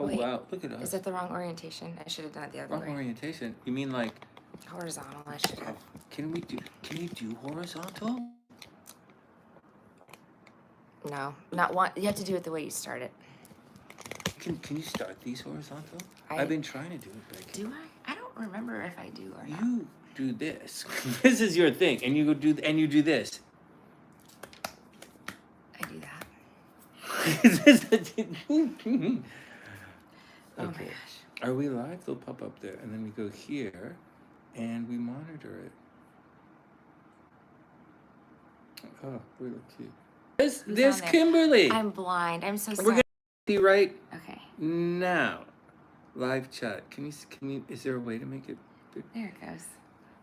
Wait, wow, look at is us. that the wrong orientation? I should have done it the other Wrong way. orientation. You mean like Horizontal, I should have. can you do horizontal? No, not one. You have to do it the way you start it. Can you start these horizontal? I- I've been trying to do it, but I can't. Do I? I don't remember if I do or not. You do this. This is your thing, and you go do and you do this. I do that. Okay. Oh my gosh. Are we live? They'll pop up there, and then we go here, and we monitor it. Oh, we look cute. There's on there? Kimberly. I'm blind. I'm so We're sorry. gonna see right Okay, now. Live chat. Can you? Is there a way to make it big? there it goes.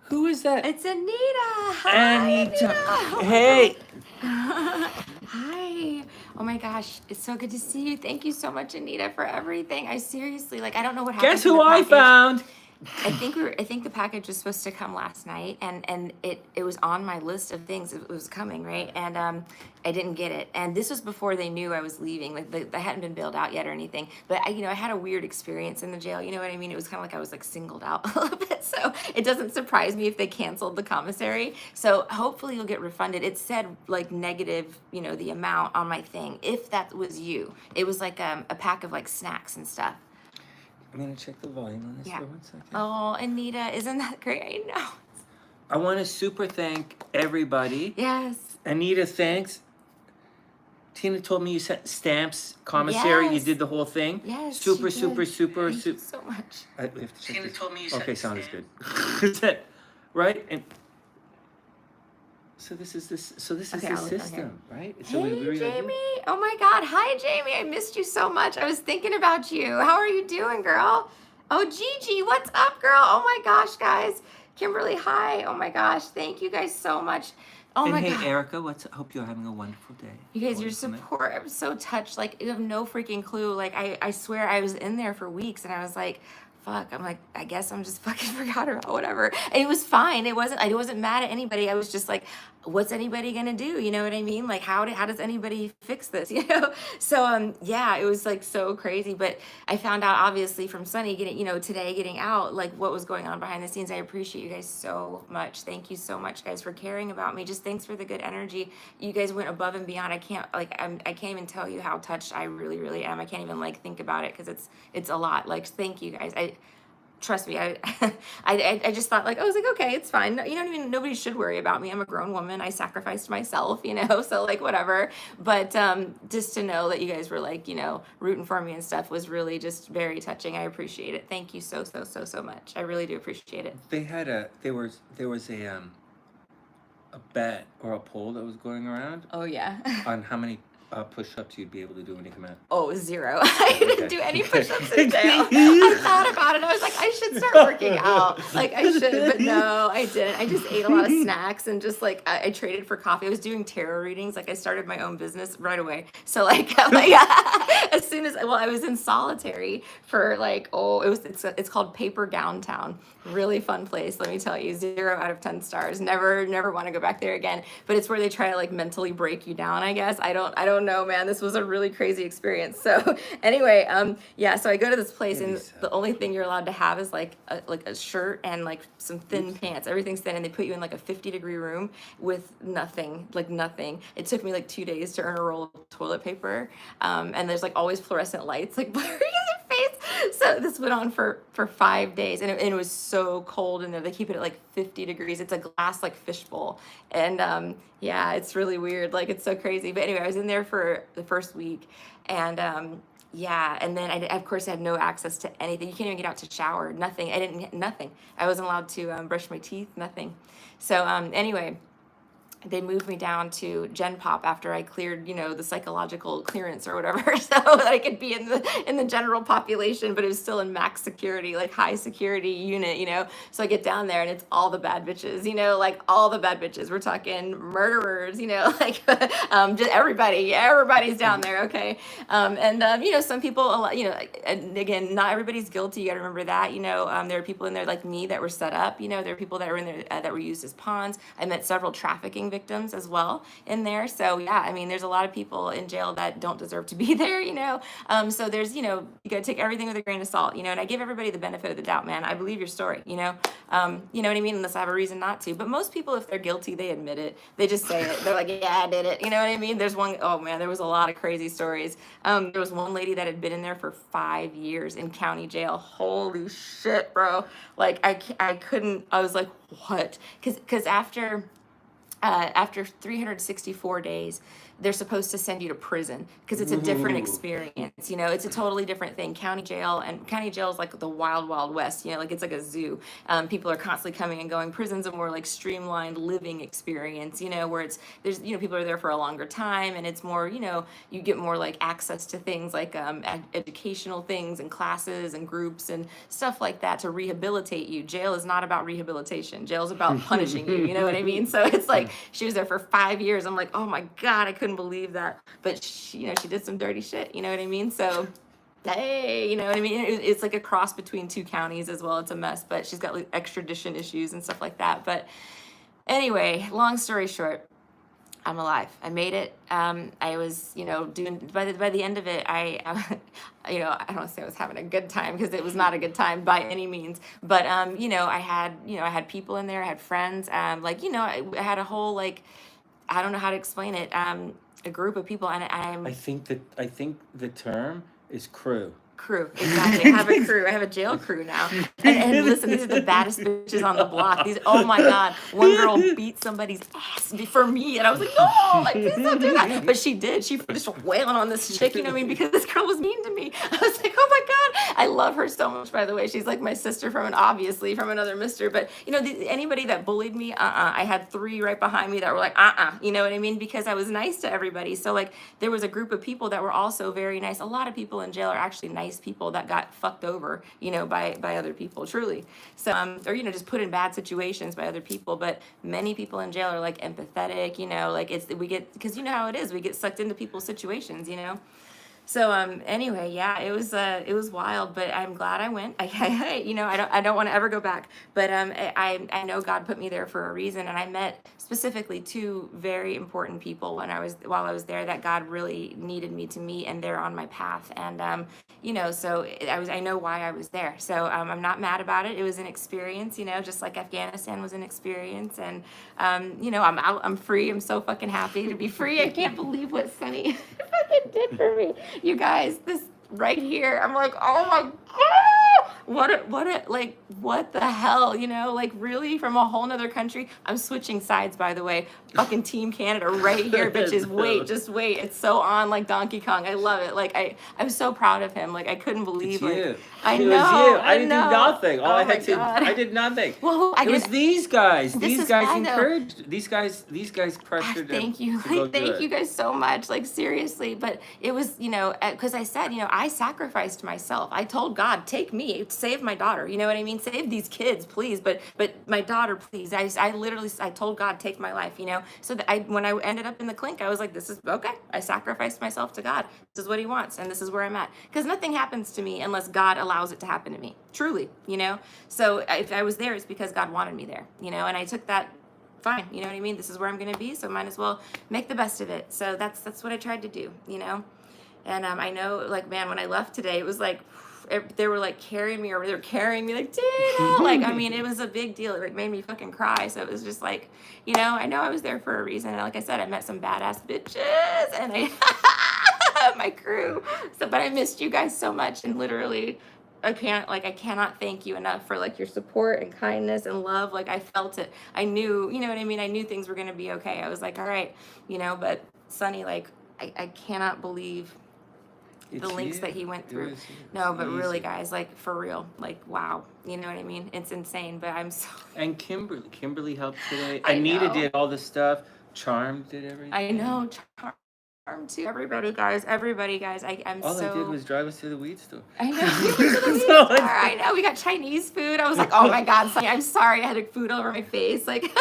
Who is that? It's Anita. Hi, Anita. Oh my Hey. God. Hi. Oh my gosh, it's so good to see you. Thank you so much, Anita, for everything. I seriously, like, I don't know what happened. Guess to who the I package. found? I think the package was supposed to come last night, and it was on my list of things. It was coming, right? And I didn't get it. And this was before they knew I was leaving. Like I hadn't been bailed out yet or anything. But I had a weird experience in the jail. You know what I mean? It was kind of like I was like singled out a little bit. So it doesn't surprise me if they canceled the commissary. So hopefully you'll get refunded. It said like negative, the amount on my thing. If that was you, it was like a pack of like snacks and stuff. I'm gonna check the volume on this Yeah. for 1 second. Oh, Anita, isn't that great? I know. I want to super thank everybody. Yes. Anita, thanks. Tina told me you sent stamps, commissary. You Yes. did the whole thing. Yes. Super, she super, did. super, Thank super. you so much. We have to check Tina this. told me you Okay, sent sound is good. stamps. Is that right? And so this is this. So this is Okay, the I'll look on system, right? So Hey, we Jamie. Oh my God. Hi, Jamie. I missed you so much. I was thinking about you. How are you doing, girl? Oh, Gigi, what's up, girl? Oh my gosh, guys. Kimberly, hi. Oh my gosh. Thank you guys so much. Oh And my hey, God. Erica, hope you're having a wonderful day. You guys, your Wonderful night. support, I'm so touched. Like, you have no freaking clue. Like, I swear I was in there for weeks and I was like, fuck, I'm like, I guess I'm just fucking forgot about whatever. And it was fine. I wasn't mad at anybody. I was just like, what's anybody gonna do? You know what I mean? Like, how does anybody fix this? So, yeah, it was like so crazy. But I found out obviously from Sunny today getting out, like what was going on behind the scenes. I appreciate you guys so much. Thank you so much, guys, for caring about me. Just thanks for the good energy. You guys went above and beyond. I can't even tell you how touched I really, really am. I can't even like think about it because it's a lot. Like, thank you guys. Trust me, I just thought like, I was like, okay, it's fine. Nobody should worry about me. I'm a grown woman. I sacrificed myself, so like whatever. But just to know that you guys were like, rooting for me and stuff was really just very touching. I appreciate it. Thank you so much. I really do appreciate it. There was a bet or a poll that was going around Oh yeah. on how many push-ups you'd be able to do when you come out. Oh, 0. I didn't Okay. do any push-ups in jail. I thought about it. I was like, I should start working out. Like I should, but no, I didn't. I just ate a lot of snacks and just like I traded for coffee. I was doing tarot readings. Like I started my own business right away. So like as soon as I was in solitary for like it's called Paper Gown Town. Really fun place. Let me tell you, 0 out of 10 stars. Never want to go back there again. But it's where they try to like mentally break you down. I guess I don't know, man. This was a really crazy experience. So anyway, yeah. So I go to this place, and the only thing you're allowed to have is like a shirt and like some thin pants. Everything's thin, and they put you in like a 50-degree room with nothing, like nothing. It took me like 2 days to earn a roll of toilet paper, and there's like always fluorescent lights, like blurring in your face. So this went on for 5 days, and it was so cold in there. They keep it at like 50 degrees. It's a glass like fishbowl, and yeah, it's really weird. Like it's so crazy. But anyway, I was in there for the first week, and yeah, and then I of course had no access to anything. You can't even get out to shower. Nothing. Nothing. I wasn't allowed to brush my teeth. Nothing. So anyway, they moved me down to Gen Pop after I cleared, the psychological clearance or whatever, so that I could be in the general population, but it was still in max security, like high security unit, So I get down there and it's all the bad bitches, like all the bad bitches. We're talking murderers, like just everybody's down there, okay. And some people, and again, not everybody's guilty. You got to remember that, there are people in there like me that were set up, there are people that were in there that were used as pawns. I met several trafficking victims as well in there. So yeah, I mean, there's a lot of people in jail that don't deserve to be there, you know. So there's, you know, you gotta take everything with a grain of salt, you know. And I give everybody the benefit of the doubt, man. I believe your story, you know. You know what I mean? Unless I have a reason not to. But most people, if they're guilty, they admit it. They just say it. They're like, yeah, I did it. You know what I mean? There's one, oh man, there was a lot of crazy stories. There was one lady that had been in there for 5 years in county jail. Holy shit, bro. Like I couldn't, I was like, what? Because after 364 days, they're supposed to send you to prison because it's a different Ooh. experience. You know, it's a totally different thing. County jail is like the wild, wild west. You know, like it's like a zoo. People are constantly coming and going. Prison's a more like streamlined living experience. You know, where there's you know people are there for a longer time and it's more, you know, you get more like access to things like educational things and classes and groups and stuff like that to rehabilitate you. Jail is not about rehabilitation. Jail is about punishing you. You know what I mean? So it's like she was there for 5 years. I'm like, oh my God, I couldn't believe that. But she, you know, she did some dirty shit. You know what I mean? So hey, you know what I mean? It's like a cross between 2 counties as well. It's a mess, but she's got like extradition issues and stuff like that. But anyway, long story short, I'm alive. I made it. I was, you know, doing by the end of it, I you know, I don't want to say I was having a good time because it was not a good time by any means. But you know, I had people in there. I had friends. Like, you know, I had a whole like, I don't know how to explain it. A group of people, and I think the term is crew. Crew, exactly. I have a crew. I have a jail crew now. And listen, these are the baddest bitches on the block. These, oh my God, one girl beat somebody's ass for me, and I was like, no, like please don't do that. But she did. She just wailing on this chick, you know what I mean? Because this girl was mean to me. I was like, oh my God, I love her so much. By the way, she's like my sister obviously from another mister. But you know, anybody that bullied me, I had 3 right behind me that were like, you know what I mean? Because I was nice to everybody. So like, there was a group of people that were also very nice. A lot of people in jail are actually nice people that got fucked over, you know, by other people, truly. So, or, you know, just put in bad situations by other people. But many people in jail are like empathetic, you know, like we get, because you know how it is, we get sucked into people's situations, you know. So anyway, yeah, it was wild, but I'm glad I went. You know, I don't want to ever go back, but I know God put me there for a reason, and I met specifically 2 very important people while I was there that God really needed me to meet, and they're on my path, and you know, so I know why I was there. So I'm not mad about it. It was an experience, you know, just like Afghanistan was an experience, and you know, I'm out, I'm free. I'm so fucking happy to be free. I can't believe what Sunny fucking did for me. You guys, this right here, I'm like, oh my God, what the hell, you know, like really from a whole nother country. I'm switching sides, by the way. Fucking Team Canada right here, bitches. Wait, just wait. It's so on like Donkey Kong. I love it. Like I'm so proud of him. Like I couldn't believe It's like you. I know. It was you. I didn't know. do nothing. All Oh I my had to God. I did nothing. Well, It was these guys. This These is guys why, though. encouraged. These guys pressured them. Thank you. To go Like, do thank it. you guys so much. Like, seriously. But it was, you know, because I said, you know, I sacrificed myself. I told God, take me, save my daughter. You know what I mean? Save these kids, please. But my daughter, please. I literally, I told God, take my life, you know? So that when I ended up in the clink, I was like, this is okay. I sacrificed myself to God. This is what he wants. And this is where I'm at. Because nothing happens to me unless God allows it to happen to me. Truly, you know? So if I was there, it's because God wanted me there, you know? And I took that fine, you know what I mean? This is where I'm gonna be, so might as well make the best of it. So that's what I tried to do, you know? And I know, like, man, when I left today, it was like, they were like carrying me, or they were carrying me like, Dana, like, I mean, it was a big deal. It like made me fucking cry. So it was just like, you know I was there for a reason. And like I said, I met some badass bitches, and my crew. So, but I missed you guys so much, and literally, I cannot thank you enough for like your support and kindness and love. Like I felt it. I knew, you know what I mean? I knew things were going to be okay. I was like, all right, you know, but Sonny, like, I cannot believe the links that he went through. No, but really, guys, like for real, like, wow. You know what I mean? It's insane, but I'm so. And Kimberly helped today. Anita did all the stuff. Charm did everything. I know. Charm too. Everybody, guys. I'm all so. I did was drive us to the weed store. I know. We went to the weed store. I know. We got Chinese food. I was like, oh my God, Sonny, I'm sorry. I had food over my face. Like,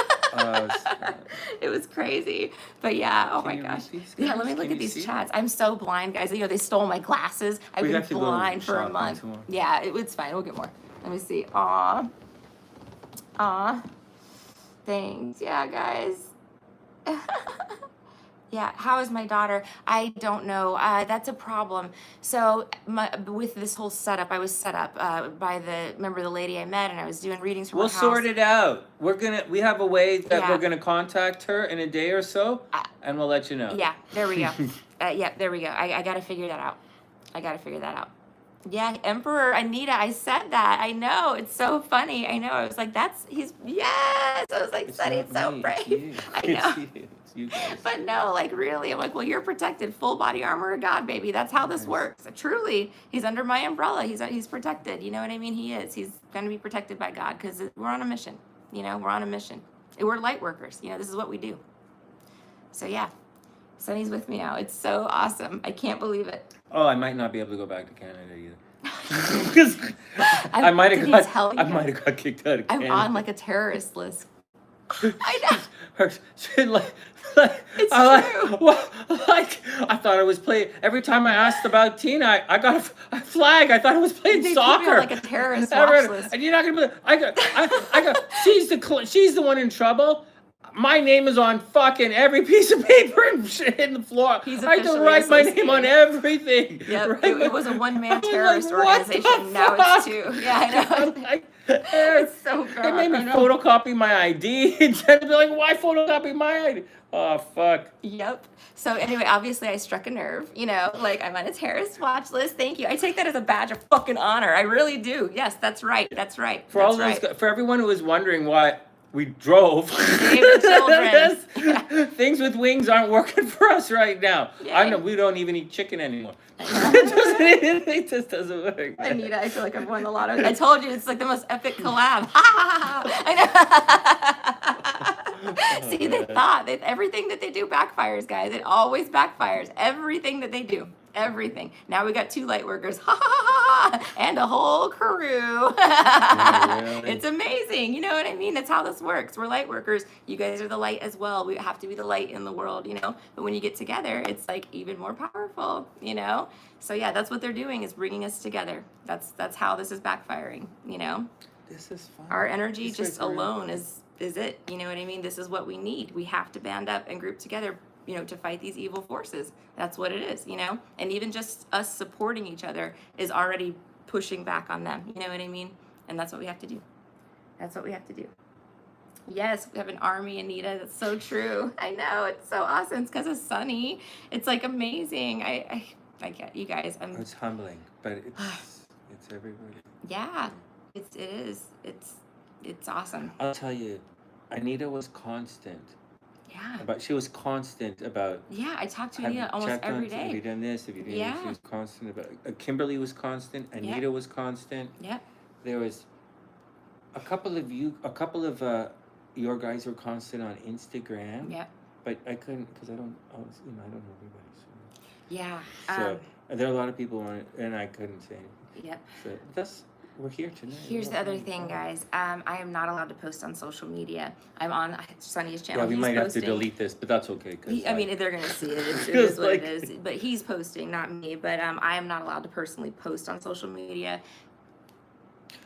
it was crazy. But yeah, oh my gosh. Yeah, let me look at these chats. I'm so blind, guys. You know, they stole my glasses. I've been blind for a month. Yeah, it's fine. We'll get more. Let me see. Aw. Thanks. Yeah, guys. Yeah, how is my daughter? I don't know. That's a problem. So with this whole setup, I was set up by remember the lady I met, and I was doing readings from her We'll house. sort it out. We have a way that we're Yeah. gonna contact her in a day or so, Uh, and we'll let you know. yeah, there we go. Yeah, there we go. I got to figure that out. I got to figure that out. Yeah, Emperor Anita, I said that. I know. It's so funny. I know. I was like, yes. I was like, It's Sunny, not it's so me, brave. it's you. I know. It's you guys. But no, like really, I'm like, well, you're protected, full body armor of God, baby. That's how this Nice. works. Truly, he's under my umbrella. He's protected. You know what I mean? He is. He's going to be protected by God because we're on a mission. You know, we're on a mission. We're light workers. You know, this is what we do. So yeah, Sunny's with me now. It's so awesome. I can't believe it. Oh, I might not be able to go back to Canada either. Because I might have got kicked out of Canada. I'm on like a terrorist list. I know. It's true. I thought I was playing. Every time I asked about Tina, I got a flag. I thought I was playing They soccer. put me on like a terrorist watch list. And you're not gonna believe. I got. She's the one in trouble. My name is on fucking every piece of paper in the floor. I had to write my name on everything. Yep. Right? It was a one-man terrorist like, organization. Now it's two. Yeah, I know. It's so They made me photocopy my ID and be like, why photocopy my ID? Oh, fuck. Yep. So anyway, obviously I struck a nerve, you know, like I'm on a terrorist watch list. Thank you. I take that as a badge of fucking honor. I really do. Yes, that's right. That's right. For all those, for everyone who was wondering why we drove, Save the children. Things with wings aren't working for us right now. Yeah. I know we don't even eat chicken anymore. It just doesn't work. Anita, I feel like I've won the lotto. I told you it's like the most epic collab. See, they thought that everything that they do backfires, guys. It always backfires. Everything that they do. Everything. Now we got 2 light workers. And a whole crew. Really? It's amazing. You know what I mean? That's how this works. We're light workers. You guys are the light as well. We have to be the light in the world, you know? But when you get together, it's like even more powerful, you know? So yeah, that's what they're doing is bringing us together. That's how this is backfiring, you know? This is fun. Our energy just alone is it. You know what I mean? This is what we need. We have to band up and group together, you know, to fight these evil forces. That's what it is, you know? And even just us supporting each other is already pushing back on them. You know what I mean? And that's what we have to do. That's what we have to do. Yes, we have an army, Anita. That's so true. I know. It's so awesome. It's because of Sunny. It's like amazing. I get you guys. It's humbling, but it's everybody. Yeah, it is. It's awesome. I'll tell you, Anita was constant. Yeah. But she was constant about. Yeah, I talked to Anita almost every day. Have you done this? Have you done this? Yeah. She was constant about. Kimberly was constant. Anita was constant. Yep. There was a couple of your guys were constant on Instagram. Yep. But I couldn't because I don't know everybody. So. Yeah. So there are a lot of people on it, and I couldn't say anything. Yep. So we're here tonight. Here's the other thing, guys. I am not allowed to post on social media. I'm on Sunny's channel. Yeah, we He's might have to posting. delete this, but that's okay. I mean, they're gonna see it. It is what it is. But he's posting, not me. But I am not allowed to personally post on social media.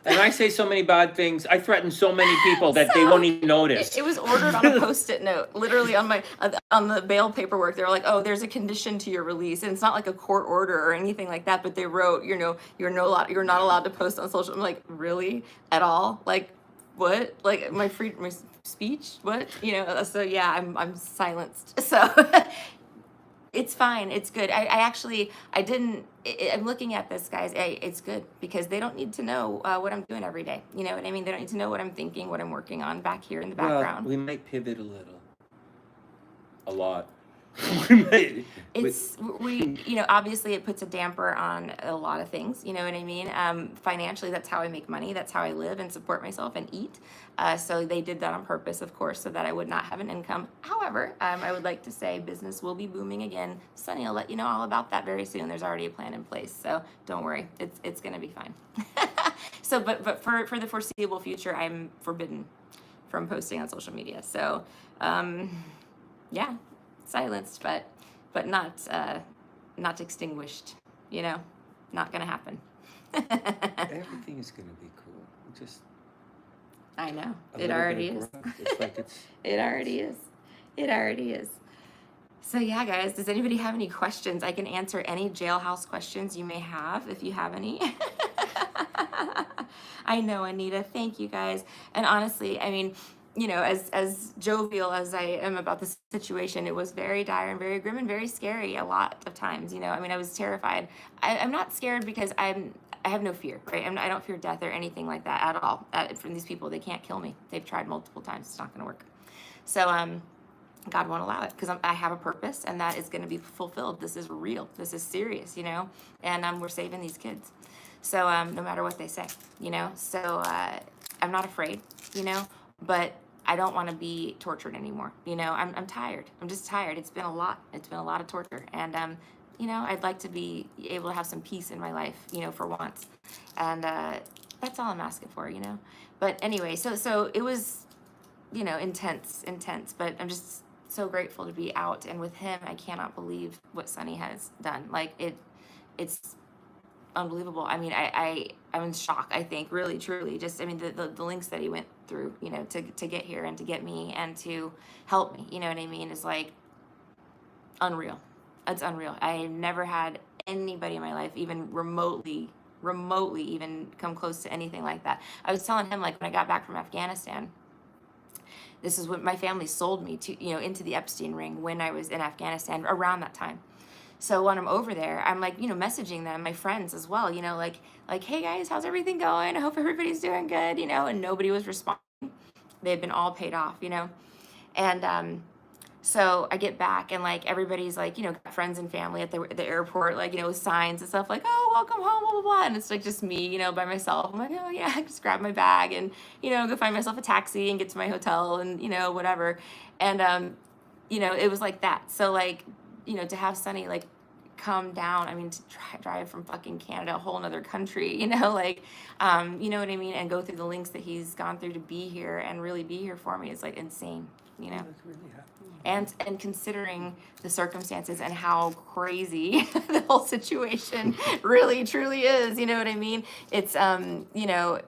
And I say so many bad things. I threaten so many people that they won't even notice. It was ordered on a Post-it note, literally on the bail paperwork. They were like, "Oh, there's a condition to your release," and it's not like a court order or anything like that. But they wrote, you know, you're not allowed to post on social. I'm like, really, at all? Like, what? Like my speech? What? You know? So yeah, I'm silenced. So. It's fine. It's good. I'm looking at this, guys. It's good because they don't need to know what I'm doing every day. You know what I mean? They don't need to know what I'm thinking, what I'm working on back here in the background. Well, we might pivot a little. A lot. You know, obviously it puts a damper on a lot of things. You know what I mean? Financially, that's how I make money. That's how I live and support myself and eat. So they did that on purpose, of course, so that I would not have an income. However, I would like to say business will be booming again. Sunny, I'll let you know all about that very soon. There's already a plan in place, so don't worry. It's going to be fine. So, but for the foreseeable future, I'm forbidden from posting on social media. So, yeah. Silenced, but not extinguished. You know, not gonna happen. Everything is gonna be cool. Just I know it already is. It's like it already is. It already is. So yeah, guys, does anybody have any questions? I can answer any jailhouse questions you may have if you have any. I know, Anita. Thank you, guys. And honestly, I mean, as jovial as I am about this situation, it was very dire and very grim and very scary a lot of times. I mean, I was terrified. I'm not scared because I have no fear, right? I don't fear death or anything like that at all. From these people, they can't kill me. They've tried multiple times. It's not going to work. So God won't allow it because I have a purpose and that is going to be fulfilled. This is real. This is serious, and we're saving these kids. So no matter what they say, so I'm not afraid, but I don't want to be tortured anymore. I'm tired. I'm just tired. It's been a lot. It's been a lot of torture. And, I'd like to be able to have some peace in my life, for once. And that's all I'm asking for, But anyway, so it was, intense, but I'm just so grateful to be out. And with him, I cannot believe what Sonny has done. Like it's unbelievable. I mean, I'm in shock, I think, really, truly. Just, I mean, the links that he went through, to get here and to get me and to help me, you know what I mean, is like unreal. It's unreal. I never had anybody in my life even remotely even come close to anything like that. I was telling him, like, when I got back from Afghanistan, this is when my family sold me to, into the Epstein ring when I was in Afghanistan around that time. So when I'm over there, I'm like, messaging them, my friends as well, like, hey guys, how's everything going? I hope everybody's doing good, and nobody was responding. They had been all paid off, and so I get back and like everybody's like, got friends and family at the airport, like, with signs and stuff like, oh, welcome home, blah, blah, blah. And it's like just me, by myself. I'm like, oh yeah, I just grab my bag and, go find myself a taxi and get to my hotel and, whatever. And, it was like that. So like, to have Sonny like come down, I mean, to drive from fucking Canada, a whole nother country, like, you know what I mean? And go through the links that he's gone through to be here and really be here for me is like insane, That's really happy. And considering the circumstances and how crazy the whole situation really truly is, you know what I mean? It's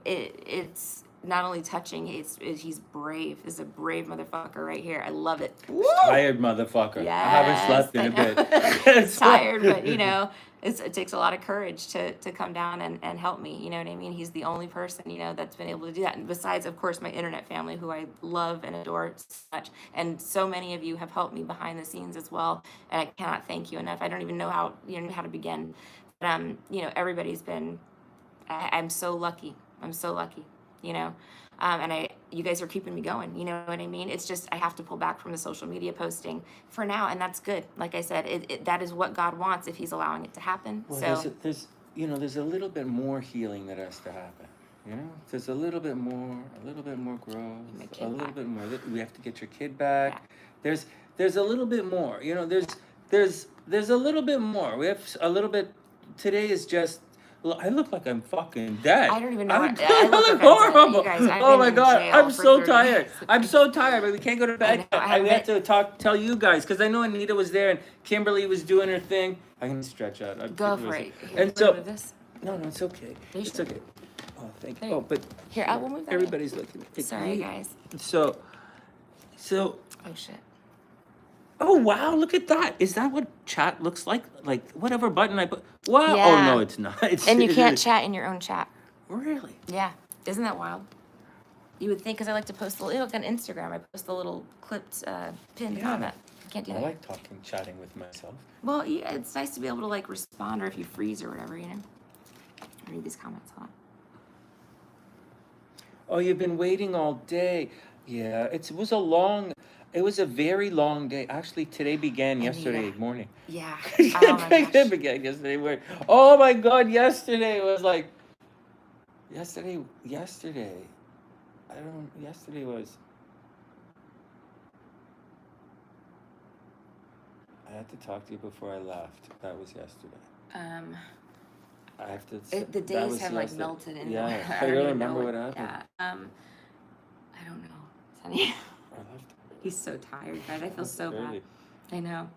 it's not only touching, he's brave. He's a brave motherfucker right here. I love it. Tired motherfucker. Yes, I haven't slept in a bit. It's tired, but it takes a lot of courage to come down and help me. You know what I mean? He's the only person, that's been able to do that. And besides, of course, my internet family, who I love and adore so much. And so many of you have helped me behind the scenes as well. And I cannot thank you enough. I don't even know how to begin. But everybody's been, I'm so lucky. I'm so lucky, and you guys are keeping me going, you know what I mean? It's just, I have to pull back from the social media posting for now. And that's good. Like I said, that is what God wants if he's allowing it to happen. Well, So there's a little bit more healing that has to happen. There's a little bit more growth, a little bit more. We have to get your kid back. Yeah. There's a little bit more. There's a little bit more. We have a little bit. Today is just. I look like I'm fucking dead. I don't even know. I look horrible. You guys, I've Oh been my in God, jail I'm for so 30 tired. days. I'm so tired, but we can't go to bed. I know. We have to tell you guys because I know Anita was there and Kimberly was doing her thing. I can stretch out. Go for it. Here, And so, this. no, it's okay. It's sure? okay. Oh, thank you. There. Oh, but Here, I will move that. everybody's looking. Sorry, guys. So. Oh shit. Oh wow! Look at that. Is that what chat looks like? Like whatever button I put. Wow. Yeah. Oh no, it's not. And you can't chat in your own chat. Really? Yeah. Isn't that wild? You would think, because I like to post like on Instagram, I post the little clipped pinned comment. I can't do that. I like chatting with myself. Well, yeah, it's nice to be able to like respond, or if you freeze or whatever, I read these comments a lot. Oh, you've been waiting all day. Yeah, it was a very long day. Actually, today began yesterday morning. Yeah. Oh my gosh. It began yesterday morning. Oh my God, yesterday was like. Yesterday was. I had to talk to you before I left. That was yesterday. I have to. The days have like melted in. Yeah, I I don't don't even know remember what happened. Yeah. I don't know, Sonny. He's so tired, guys. I feel so bad. I know.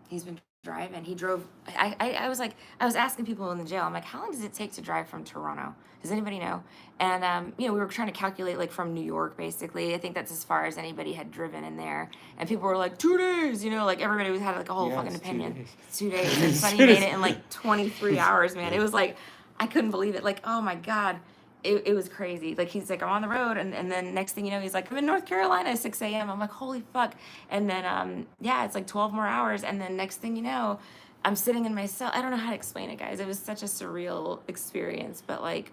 He's been driving. He drove. I was like, I was asking people in the jail. I'm like, how long does it take to drive from Toronto? Does anybody know? And you know, we were trying to calculate like from New York, basically. I think that's as far as anybody had driven in there. And people were like, 2 days. You know, like everybody had like a whole fucking Yes, 2 opinion. days. 2 days. And Sonny made it in like 23 hours, man. It was like, I couldn't believe it. Like, oh my God. It was crazy. Like, he's like, I'm on the road. And then next thing you know, he's like, I'm in North Carolina at 6 a.m. I'm like, holy fuck. And then, yeah, it's like 12 more hours. And then next thing you know, I'm sitting in my cell. I don't know how to explain it, guys. It was such a surreal experience. But like,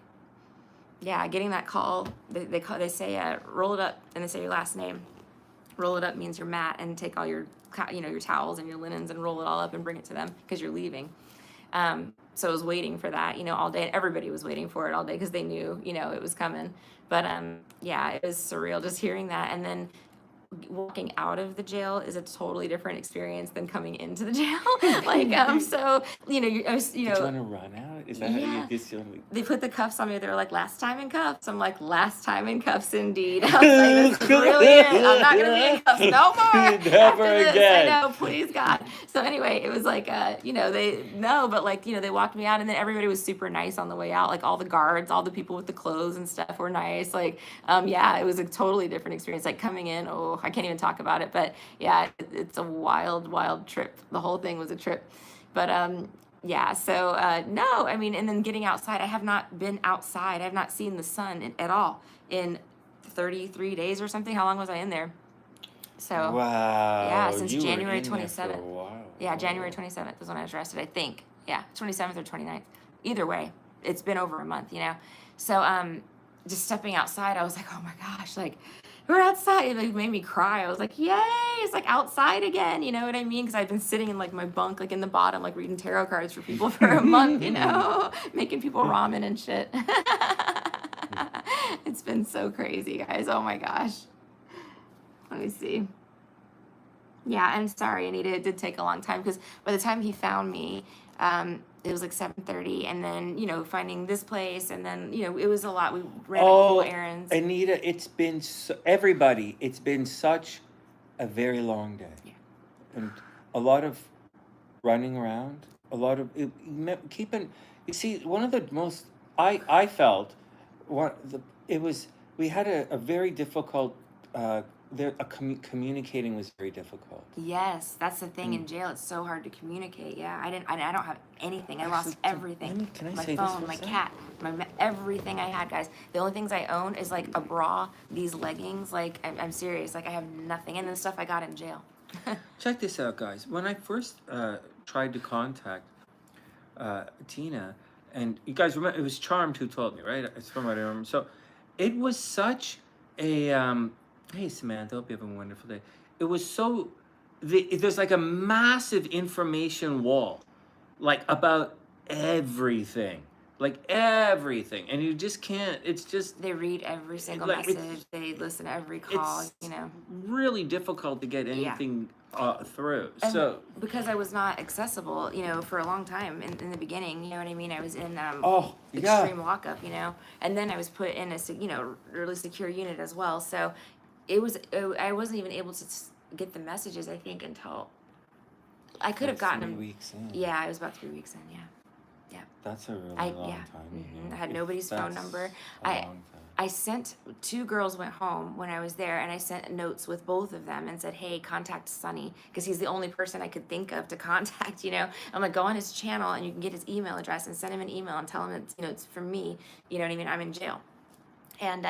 yeah, getting that call, they say, roll it up, and they say your last name. Roll it up means your mat, and take all your, you know, your towels and your linens and roll it all up and bring it to them because you're leaving. So I was waiting for that, you know, all day. Everybody was waiting for it all day because they knew, you know, it was coming. But yeah, it was surreal just hearing that. And then walking out of the jail is a totally different experience than coming into the jail. Like, so, you know, I was, you Did you know, want to run out? Is that how yeah. you this only? They put the cuffs on me. They were like, last time in cuffs. I'm like, last time in cuffs indeed. I was like, this is really it. I'm not going to be in cuffs no more. Never after this. again. I know, please God. So anyway, it was like, you know, but like, you know, they walked me out, and then everybody was super nice on the way out. Like all the guards, all the people with the clothes and stuff were nice. Like, yeah, it was a totally different experience. Like coming in, oh, I can't even talk about it. But yeah, it's a wild, wild trip. The whole thing was a trip. But yeah, so no, I mean, and then getting outside, I have not been outside. I have not seen the sun at all in 33 days or something. How long was I in there? So Wow. yeah, since you were January in there for a 27th. while. Yeah, January 27th was when I was arrested, I think. Yeah, 27th or 29th. Either way, it's been over a month, you know. So just stepping outside, I was like, oh my gosh, like we're outside. It like made me cry. I was like, yay, it's like outside again. You know what I mean? Because I've been sitting in like my bunk, like in the bottom, like reading tarot cards for people for a month, you know, making people ramen and shit. It's been so crazy, guys. Oh my gosh. Let me see. Yeah, I'm sorry, Anita. It did take a long time because by the time he found me, it was like 7:30, and then, you know, finding this place, and then, you know, it was a lot. We ran a couple errands. Anita, it's been everybody. It's been such a very long day, Yeah. and a lot of running around. A lot of keeping. You see, one of the most I felt we had a very difficult. Communicating was very difficult. Yes, that's the thing. In jail, it's so hard to communicate. Yeah, I don't have anything. I lost everything. Can I My say this phone, for a my second? cat, everything I had, guys. The only things I own is like a bra, these leggings. Like, I'm serious. Like, I have nothing. And the stuff I got in jail. Check this out, guys. When I first tried to contact Tina, and you guys remember, it was Charmed who told me, right? It's from what I remember. So it was such a hey, Samantha, hope you have a wonderful day. It was so there's like a massive information wall, like about everything, and you just can't. It's just They read every single like, message. They listen to every call. it's You know. really difficult to get anything through. And So because I was not accessible, you know, for a long time in the beginning, you know what I mean? I was in yeah. extreme lockup, you know, and then I was put in a you know, really secure unit as well. So I wasn't even able to get the messages, I think, until I could have gotten 3 them. weeks in. Yeah, I was about 3 weeks in. Yeah. That's a really long Yeah. time. I had nobody's phone number. A long time. I sent 2 girls went home when I was there, and I sent notes with both of them and said, hey, contact Sonny, because he's the only person I could think of to contact, you know. I'm like, go on his channel and you can get his email address and send him an email and tell him it's, you know, it's from me, you know what I mean? I'm in jail. And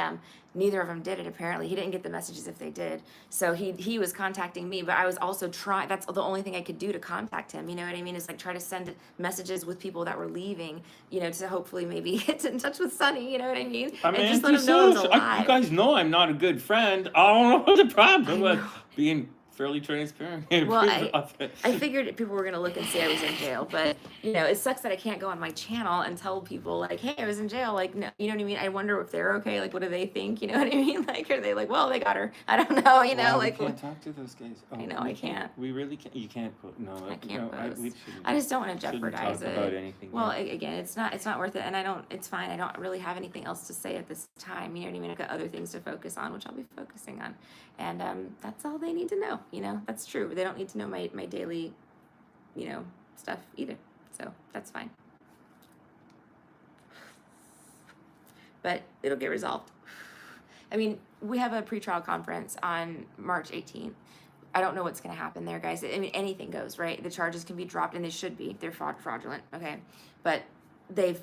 neither of them did it, apparently. He didn't get the messages if they did. So he was contacting me, but I was also trying. That's the only thing I could do to contact him. You know what I mean? Is like try to send messages with people that were leaving, you know, to hopefully maybe get in touch with Sonny. You know what I mean? I'm and just let him know it's alive. you guys know I'm not a good friend. I don't know what the problem was. Being fairly transparent. Well, I figured people were gonna look and see I was in jail, but you know, it sucks that I can't go on my channel and tell people like, hey, I was in jail. Like, no, you know what I mean? I wonder if they're okay. Like, what do they think? You know what I mean? Like, are they like, well, they got her. I don't know. You know, Well, like. we can't talk to those guys. I know, I can't. We really can't. You can't put no. I can't post. We I just don't want to shouldn't jeopardize talk it. about anything. Well, yet. again, it's not worth it, and it's fine. I don't really have anything else to say at this time. You know what I mean? I've got other things to focus on, which I'll be focusing on, and that's all they need to know. You know, that's true. They don't need to know my daily stuff either. So that's fine. But it'll get resolved. I mean, we have a pretrial conference on March 18th. I don't know what's going to happen there, guys. I mean, anything goes, right? The charges can be dropped, and they should be. They're fraudulent, okay? But the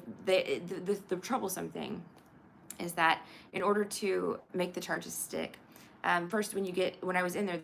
troublesome thing is that in order to make the charges stick, first, when I was in there,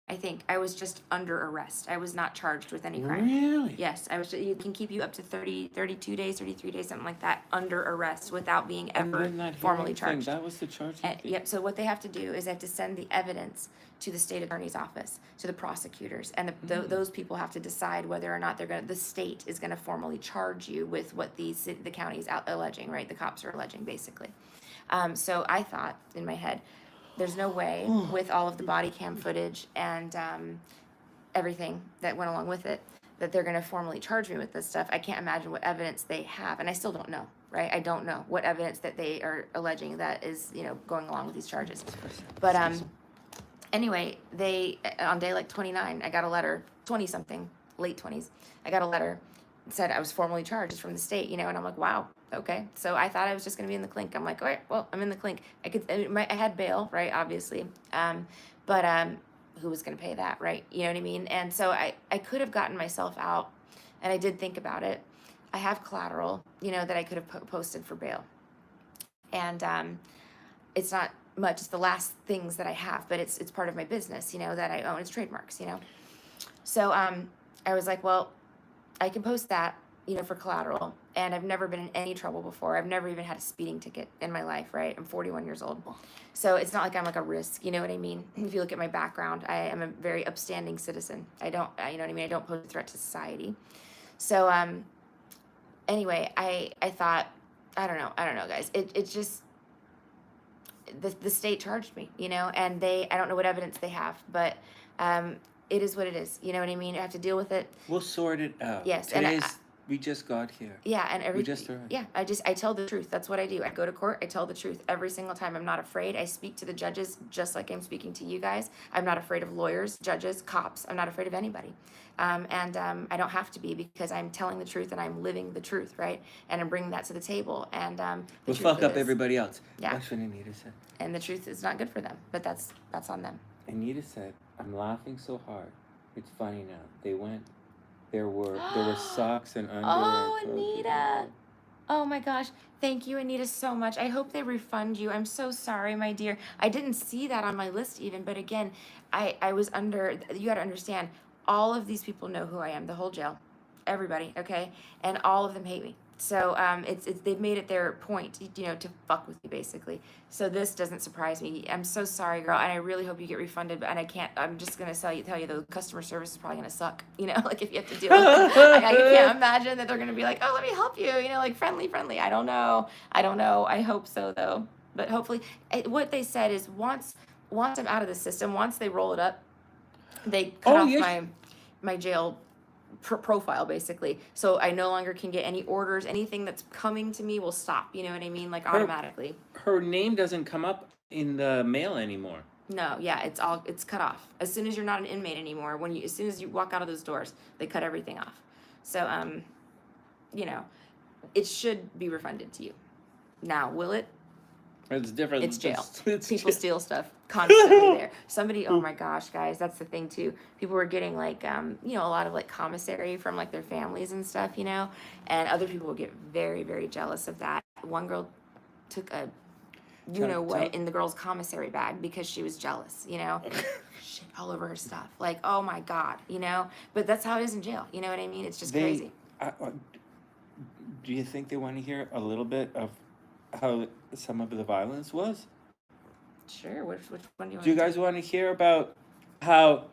I think I was just under arrest. I was not charged with any crime. Really? Yes, you can keep you up to 32 days, 33 days, something like that, under arrest without being ever formally charged. That was the charge. Yep. So what they have to do is they have to send the evidence to the state attorney's office, to the prosecutors, and those people have to decide whether or not the state is gonna formally charge you with what the county's alleging, right? The cops are alleging, basically. So I thought in my head, there's no way with all of the body cam footage and everything that went along with it that they're going to formally charge me with this stuff. I can't imagine what evidence they have, and I still don't know, right? I don't know what evidence that they are alleging that is, going along with these charges. But anyway, on day like 29, I got a letter, 20-something, late 20s, I got a letter that said I was formally charged from the state, and I'm like, wow. Okay, so I thought I was just gonna be in the clink. I'm like, all right, well, I'm in the clink. I had bail, right? Obviously, but who was gonna pay that, right? You know what I mean? And so I could have gotten myself out, and I did think about it. I have collateral, that I could have posted for bail, and it's not much. It's the last things that I have, but it's part of my business, that I own. It's trademarks, So I was like, well, I can post that, for collateral. And I've never been in any trouble before. I've never even had a speeding ticket in my life, right? I'm 41 years old. So it's not like I'm like a risk, you know what I mean? If you look at my background, I am a very upstanding citizen. I don't, you know what I mean? I don't pose a threat to society. So anyway, I thought, I don't know, guys. It's just, the state charged me, and I don't know what evidence they have, but it is what it is. You know what I mean? I have to deal with it. We'll sort it out. Yes. We just got here. Yeah, and We just arrived. yeah, I tell the truth. That's what I do. I go to court. I tell the truth every single time. I'm not afraid. I speak to the judges just like I'm speaking to you guys. I'm not afraid of lawyers, judges, cops. I'm not afraid of anybody. And I don't have to be, because I'm telling the truth and I'm living the truth, right? And I'm bringing that to the table. And we'll fuck up everybody else. Yeah. That's what Anita said. And the truth is not good for them, but that's on them. Anita said, "I'm laughing so hard, it's funny now." There were socks and underwear. Oh, Anita. Oh my gosh. Thank you, Anita, so much. I hope they refund you. I'm so sorry, my dear. I didn't see that on my list even, but again, I was you gotta understand, all of these people know who I am, the whole jail, everybody, okay? And all of them hate me. So they've made it their point, to fuck with you, basically. So this doesn't surprise me. I'm so sorry, girl, and I really hope you get refunded. But I'm just gonna tell you, the customer service is probably gonna suck. Like if you have to deal with it. I can't imagine that they're gonna be like, oh, let me help you. Like friendly. I don't know. I hope so though. But hopefully, what they said is once I'm out of the system, once they roll it up, they cut off my jail profile, basically, so I no longer can get any orders. Anything that's coming to me will stop, you know what I mean, like automatically. Her name doesn't come up in the mail anymore. No, yeah, it's cut off as soon as you're not an inmate anymore. As soon as you walk out of those doors, they cut everything off. So it should be refunded to you. Now, will it? It's different. It's jail. People steal stuff constantly there. Somebody, oh my gosh, guys, that's the thing too. People were getting like, a lot of like commissary from like their families and stuff, and other people would get very, very jealous of that. One girl took a, in the girl's commissary bag because she was jealous, shit all over her stuff. Like, oh my God, but that's how it is in jail. You know what I mean? It's just crazy. Do you think they want to hear a little bit of how some of the violence was? Sure. Which one do you want? Do you guys want to hear about how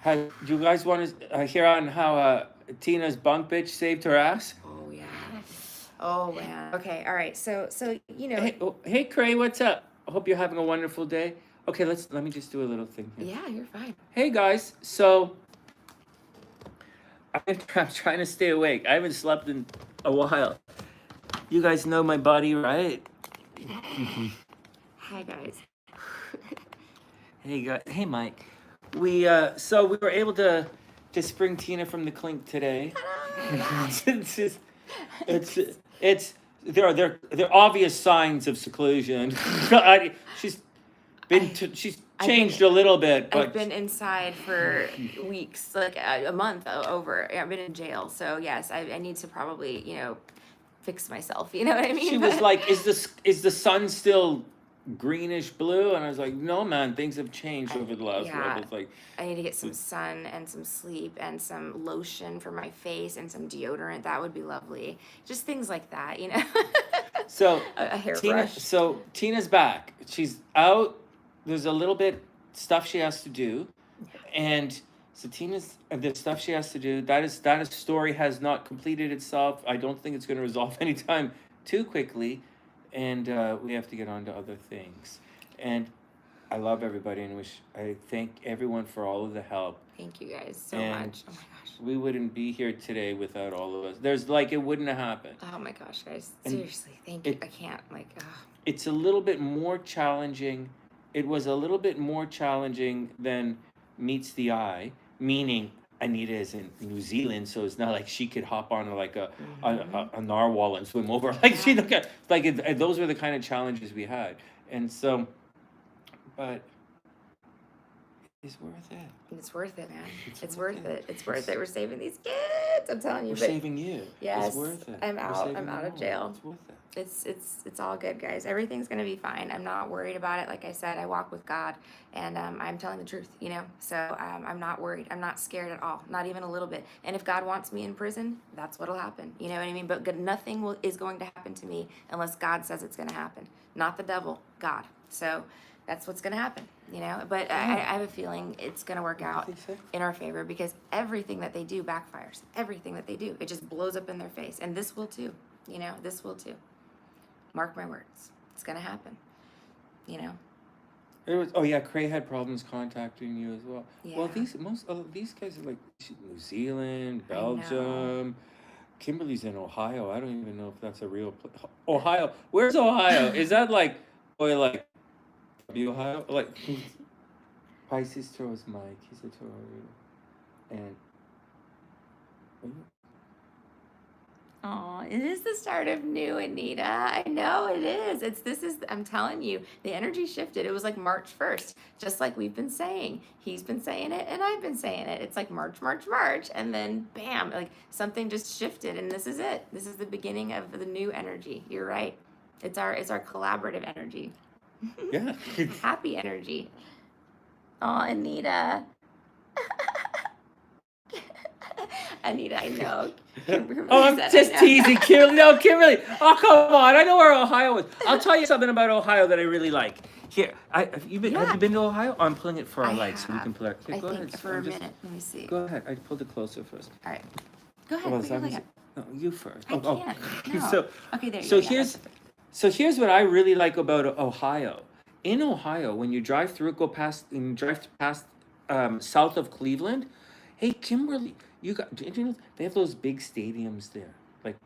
do you guys want to hear on how Tina's bunk bitch saved her ass? Oh yeah. Oh man. Okay. All right. So Hey Cray, what's up? I hope you're having a wonderful day. Okay, let me just do a little thing here. Yeah, you're fine. Hey guys, so I'm trying to stay awake. I haven't slept in a while. You guys know my body, right? Hi, guys. Hey, Mike. We so we were able to bring Tina from the clink today. it's just, it's it's there are obvious signs of seclusion. She's she's changed a little bit, but I've been inside for weeks, like a month over. I've been in jail, so yes, I need to probably, fix myself. You know what I mean? she was like, is the sun still greenish blue? And I was like, no, man, things have changed over the last yeah. It's like, I need to get some sun and some sleep and some lotion for my face and some deodorant. That would be lovely. Just things like that, so a hairbrush. So Tina's back. She's out. There's a little bit stuff she has to do, and so Tina's the stuff she has to do. That story has not completed itself. I don't think it's going to resolve anytime too quickly, and we have to get on to other things. And I love everybody, and I thank everyone for all of the help. Thank you guys so And much. Oh my gosh. we wouldn't be here today without all of us. It wouldn't have happened. Oh my gosh, guys. And Seriously, thank you. I can't, It's a little bit more challenging. It was a little bit more challenging than meets the eye, meaning Anita is in New Zealand, so it's not like she could hop on a narwhal and swim over. Those were the kind of challenges we had. And so, but it's worth it. It's worth it, man. It's worth it. It's worth it. We're saving these kids. I'm telling you. We're saving you. Yes, it's worth it. I'm out. I'm out of jail. It's worth it. It's all good, guys. Everything's gonna be fine. I'm not worried about it. Like I said, I walk with God, and I'm telling the truth. So I'm not worried. I'm not scared at all. Not even a little bit. And if God wants me in prison, that's what'll happen. You know what I mean? But nothing is going to happen to me unless God says it's gonna happen. Not the devil, God. So that's what's gonna happen. But I have a feeling it's gonna work out in our favor because everything that they do backfires. Everything that they do, it just blows up in their face, and this will too. This will too. Mark my words. It's gonna happen. Cray had problems contacting you as well. Yeah. Well, most of these guys are like New Zealand, Belgium. Kimberly's in Ohio. I don't even know if that's a real place. Ohio. Where's Ohio? Is that like Ohio? Like Pisces throws Mike. He's a Taurus. And Oh, it is the start of new, Anita. I know it is. I'm telling you, the energy shifted. It was like March 1st, just like we've been saying. He's been saying it and I've been saying it. It's like March, and then bam, like something just shifted, and this is it. This is the beginning of the new energy. You're right. It's our collaborative energy. yeah. Happy energy. Oh, Anita. Anita, I know. I'm just teasing, Kimberly. No, Kimberly. Oh, come on. I know where Ohio is. I'll tell you something about Ohio that I really like. Here, have you been to Ohio? I'm pulling it for our lights so we can pull it. Here, I go think ahead. for a minute. Let me see. Go ahead. I pulled it closer first. All right. Go ahead. No, you first. I can't. No. Okay, there you so go. here's what I really like about Ohio. In Ohio, when you drive through it, drive past south of Cleveland. Hey, Kimberly, did you know they have those big stadiums there, like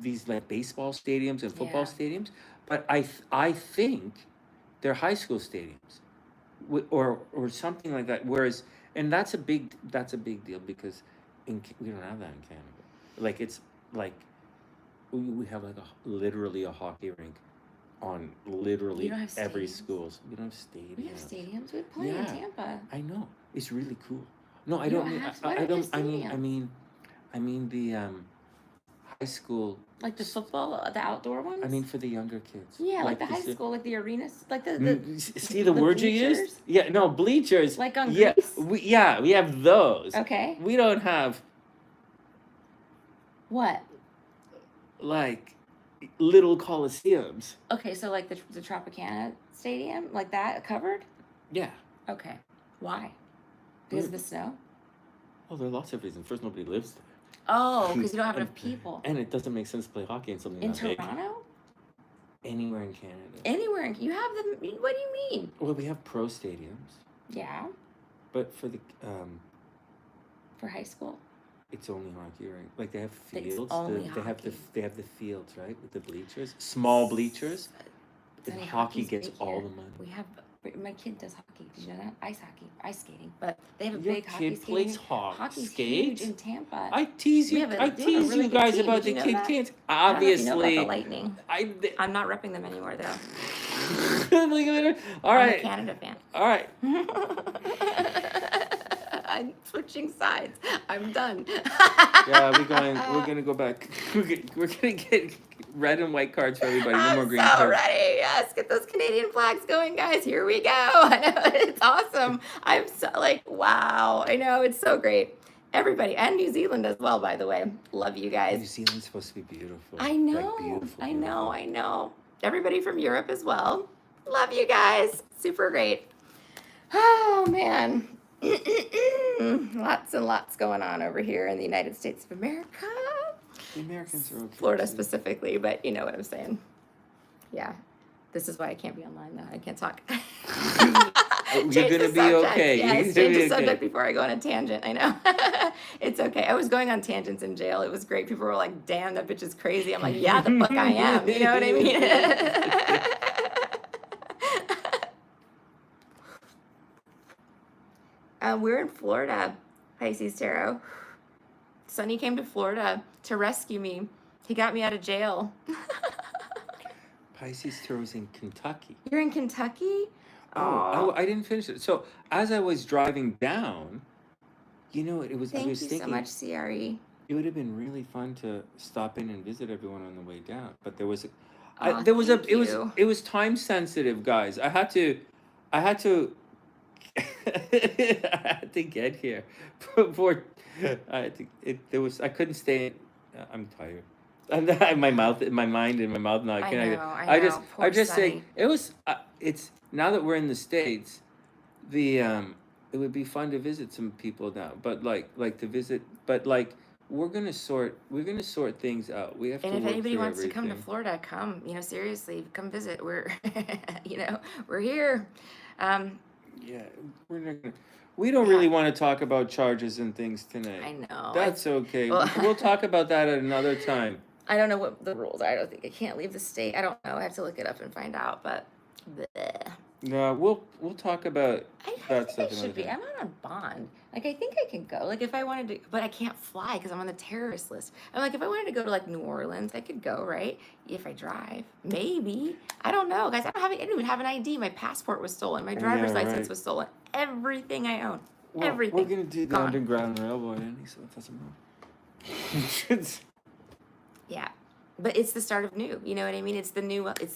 these like baseball stadiums and football stadiums? But I think they're high school stadiums, or something like that. Whereas, and that's a big deal because we don't have that in Canada. Like it's like we have like literally a hockey rink on literally every schools. We don't have stadiums. We have stadiums. We play in Tampa. I know. It's really cool. No, I You don't don't mean. have- I why don't don't. we have I mean the high school. Like the football, the outdoor ones? I mean for the younger kids. Yeah, like the high school, like the arenas, like the See the word you used? bleachers? Yeah, no bleachers. Like on Yeah, Greece? we have those. Okay. We don't have What? like little coliseums. Okay, so like the Tropicana Stadium, like that, covered? Yeah. Okay. Why? Because of the snow? Well, there are lots of reasons. First, nobody lives there. Oh, because you don't have enough people. And it doesn't make sense to play hockey in something In that big. Toronto? Anywhere in Canada. Anywhere you have them. What do you mean? Well, we have pro stadiums, Yeah, but for the for high school. it's only hockey rink. Like they have It's fields. only They have hockey. they have the fields, right, with the bleachers, small bleachers. Honey, And hockey hockey's gets big all here. the money. We have My kid does hockey. Did you know that? Ice hockey, ice skating. But they have a Your big hockey kid skating. plays Hockey's skate? huge in Tampa. I tease We you. have a- I we have a tease really you good guys team. about Did the you know kid that? kids. I don't know if you know about Obviously, the Lightning. I'm not repping them anymore though. All I'm a right. Canada fan. All right. I'm switching sides. I'm done. Yeah, we're gonna go back. We're gonna get red and white cards for everybody. No more I'm green so cards. ready. Yes, get those Canadian flags going, guys. Here we go. I know it's awesome. I'm so like, wow. I know it's so great. Everybody, and New Zealand as well, by the way. Love you guys. New Zealand's supposed to be beautiful. I know. Like beautiful. I know. I know. Everybody from Europe as well. Love you guys. Super great. Oh man. Lots and lots going on over here in the United States of America. The Americans are okay. Florida too. specifically, but you know what I'm saying. Yeah. This is why I can't be online though. I can't talk. You're Change gonna the be subject. okay. Yes, You're change gonna the be okay. subject before I go on a tangent. I know. It's okay. I was going on tangents in jail. It was great. People were like, damn, that bitch is crazy. I'm like, yeah, the fuck I am. You know what I mean? We're in Florida, Pisces Tarot. Sonny came to Florida to rescue me. He got me out of jail. Pisces Tarot's in Kentucky. You're in Kentucky? Oh, I didn't finish it. So as I was driving down, you know, I was Thank you thinking so much, CRE. it would have been really fun to stop in and visit everyone on the way down. But there was, Aw, there was thank you. it was time sensitive, guys. I had to I had to get here before I couldn't stay. I'm tired. My mouth, my mind, and my mouth now. I Can't. know, I know. Poor I just say Sonny. it was. It's now that we're in the States, the it would be fun to visit some people now. But like to visit, but like we're gonna sort things out. We have And to if work anybody through wants to come to everything. Florida, come. You know, seriously, come visit. We're, you know, we're here. Yeah, we're not gonna. We don't really want to talk about charges and things tonight. I know. That's okay. well- We'll talk about that at another time. I don't know what the rules are. I don't think I can't leave the state. I don't know. I have to look it up and find out. But bleh. No, we'll talk about I that think stuff I should another be. time. I'm on a bond. Like I think I can go. Like if I wanted to, but I can't fly because I'm on the terrorist list. I'm like if I wanted to go to like New Orleans, I could go, right? If I drive, maybe. I don't know, guys. I didn't even have an ID. My passport was stolen. My driver's Yeah, license right. was stolen. Everything I own. Well, Everything. we're gonna do the Gone. Underground Railroad, Andy, so it doesn't matter. Yeah. But it's the start of new. You know what I mean? It's the new life. It's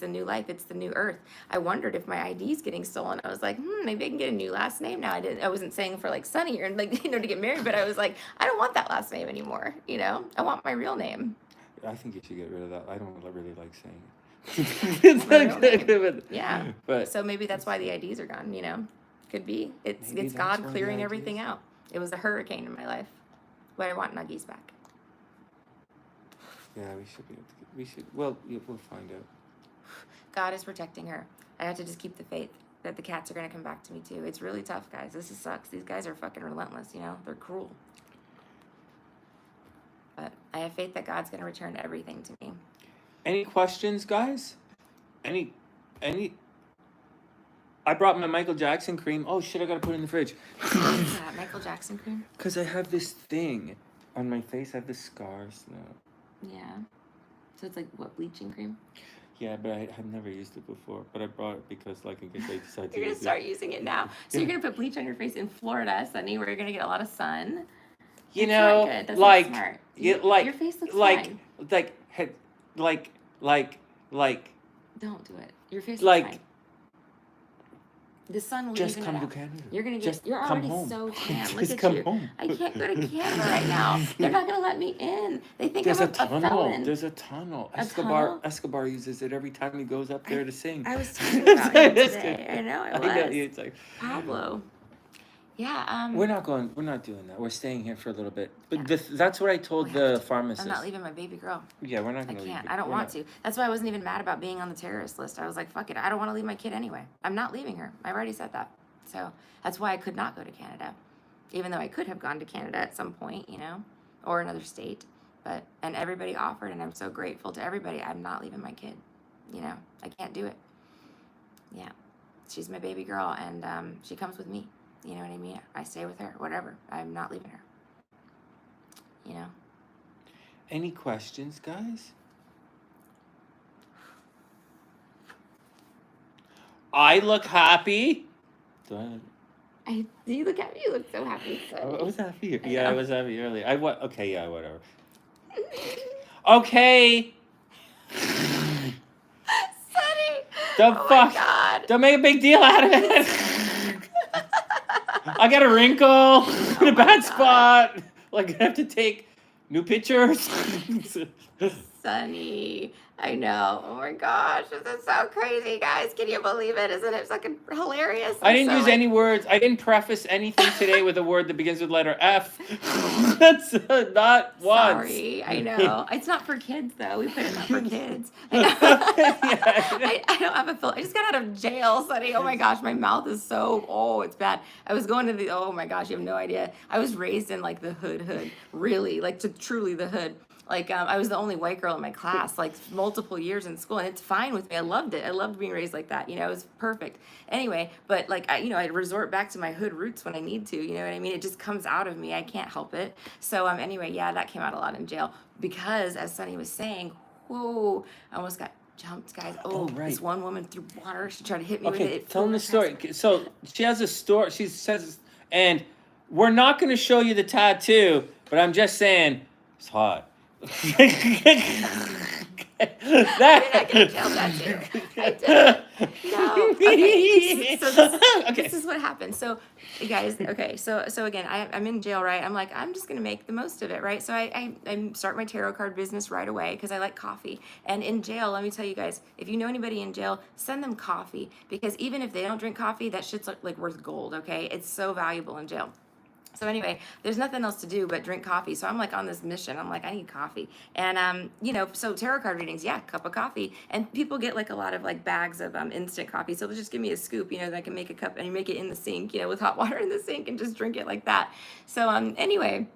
the new earth. I wondered if my ID's getting stolen. I was like, maybe I can get a new last name now. I wasn't saying for like Sunny or like, you know, to get married, but I was like, I don't want that last name anymore. You know, I want my real name. I think you should get rid of that. I don't really like saying it. It's My not real good, but Yeah. but So maybe that's why the IDs are gone, you know? Could be. It's Maybe it's that's God why the clearing IDs everything out. It was a hurricane in my life. But I want Nuggies back. yeah, we should be able to. We should. Well, we'll find out. God is protecting her. I have to just keep the faith that the cats are going to come back to me too. It's really tough, guys. This sucks. These guys are fucking relentless, you know? They're cruel. But I have faith that God's going to return everything to me. Any questions, guys? Any? I brought my Michael Jackson cream. Oh shit! I gotta put it in the fridge. What's that? Michael Jackson cream? Cause I have this thing on my face. I have the scars now. Yeah. So it's like what, bleaching cream? Yeah, but I had never used it before. But I brought it because, like, in case I decide to You're going use to start using it now. So you're going to put bleach on your face in Florida, Sunny, where you're going to get a lot of sun. You That's not know, good. That's like, not smart. your face looks like, fine. like, Don't do it. Your face like, looks fine. The sun will just even come it to out. Canada. You're gonna get. Just You're come already home. so tan. Look Just at come you. home. I can't go to Canada right now. They're not gonna let me in. They think There's I'm a a tunnel. felon. There's a tunnel. A Escobar tunnel? Escobar uses it every time he goes up there to sing. I was talking about him today. I know I was. It's like, Pablo. Yeah. we're not doing that. We're staying here for a little bit. But Yeah. that's what I told We the have to. pharmacist. I'm not leaving my baby girl. Yeah, we're not I gonna leave can't. you. I don't We're want not. to. That's why I wasn't even mad about being on the terrorist list. I was like, fuck it. I don't want to leave my kid anyway. I'm not leaving her. I've already said that. So that's why I could not go to Canada, even though I could have gone to Canada at some point, you know, or another state. And everybody offered, and I'm so grateful to everybody. I'm not leaving my kid. You know, I can't do it. Yeah. she's my baby girl, and she comes with me. You know what I mean? I stay with her, whatever. I'm not leaving her. You know? Any questions, guys? I look happy. Do I? You look at me, you look so happy. I was happy. I Yeah, I know. was happy earlier. Okay, yeah, whatever. Okay. Sunny! The Oh fuck? my God. Don't make a big deal out of it. I got a wrinkle in a bad spot. Like I have to take new pictures. Sunny. I know. Oh my gosh, this is so crazy, guys. Can you believe it? Isn't it fucking hilarious? I didn't I'm so, use any words. I didn't preface anything today with a word that begins with letter F. That's not once. Sorry, I know. It's not for kids though. We put it not for kids. I, know. Yeah. I don't have a filter. I just got out of jail, Sunny. Oh my gosh, my mouth is so it's bad. I was going to the oh my gosh, you have no idea. I was raised in like the hood, really, like to truly the hood. Like I was the only white girl in my class, like multiple years in school, and it's fine with me. I loved it. I loved being raised like that. You know, it was perfect. Anyway, but like I resort back to my hood roots when I need to. You know what I mean? It just comes out of me. I can't help it. So anyway, yeah, that came out a lot in jail because, as Sunny was saying, whoa, I almost got jumped, guys. Oh, right. This one woman threw water. She tried to hit me with Okay, it. tell them the story. So she has a story. She says, and we're not going to show you the tattoo, but I'm just saying it's hot. I did not get a jail tattoo. I didn't. No. Okay. This is what happened. So, guys. Okay. So again, I'm in jail, right? I'm like, I'm just gonna make the most of it, right? So I start my tarot card business right away because I like coffee. And in jail, let me tell you guys, if you know anybody in jail, send them coffee because even if they don't drink coffee, that shit's like worth gold. Okay, it's so valuable in jail. So anyway, there's nothing else to do but drink coffee. So I'm like on this mission. I'm like, I need coffee. And, so tarot card readings, yeah, cup of coffee. And people get like a lot of like bags of instant coffee. So they'll just give me a scoop, that I can make a cup and you make it in the sink, with hot water in the sink and just drink it like that. So anyway,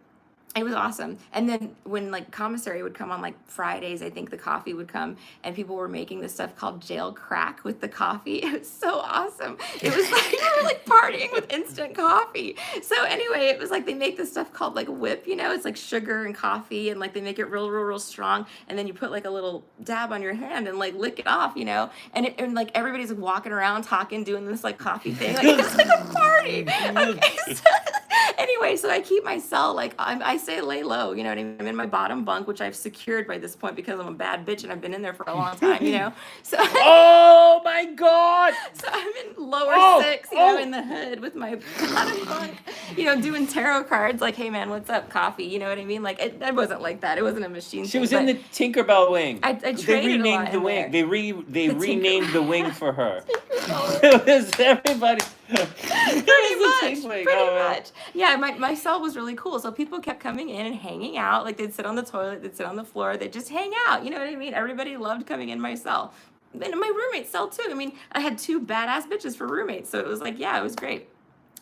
it was awesome. And then when like commissary would come on like Fridays, I think the coffee would come and people were making this stuff called jail crack with the coffee. It was so awesome. It was like we were like partying with instant coffee. So anyway, it was like they make this stuff called like whip, it's like sugar and coffee and like they make it real strong. And then you put like a little dab on your hand and like lick it off, and like everybody's walking around talking, doing this like coffee thing. Like it's like a party. Okay, anyway, so I keep my cell like I say lay low, you know what I mean? I'm in my bottom bunk, which I've secured by this point because I'm a bad bitch and I've been in there for a long time, So oh my God! So I'm in lower 6, in the hood with my bottom bunk, doing tarot cards. Like, hey man, what's up, coffee? You know what I mean? Like it wasn't like that. It wasn't a machine. She was in the Tinkerbell wing. They renamed the wing. They renamed the wing for her. Tinkerbell. It was everybody. Pretty much. Yeah, my cell was really cool. So people kept coming in and hanging out. Like they'd sit on the toilet, they'd sit on the floor, they'd just hang out. You know what I mean? Everybody loved coming in my cell. And my roommate's cell too. I mean, I had 2 badass bitches for roommates. So it was like, yeah, it was great.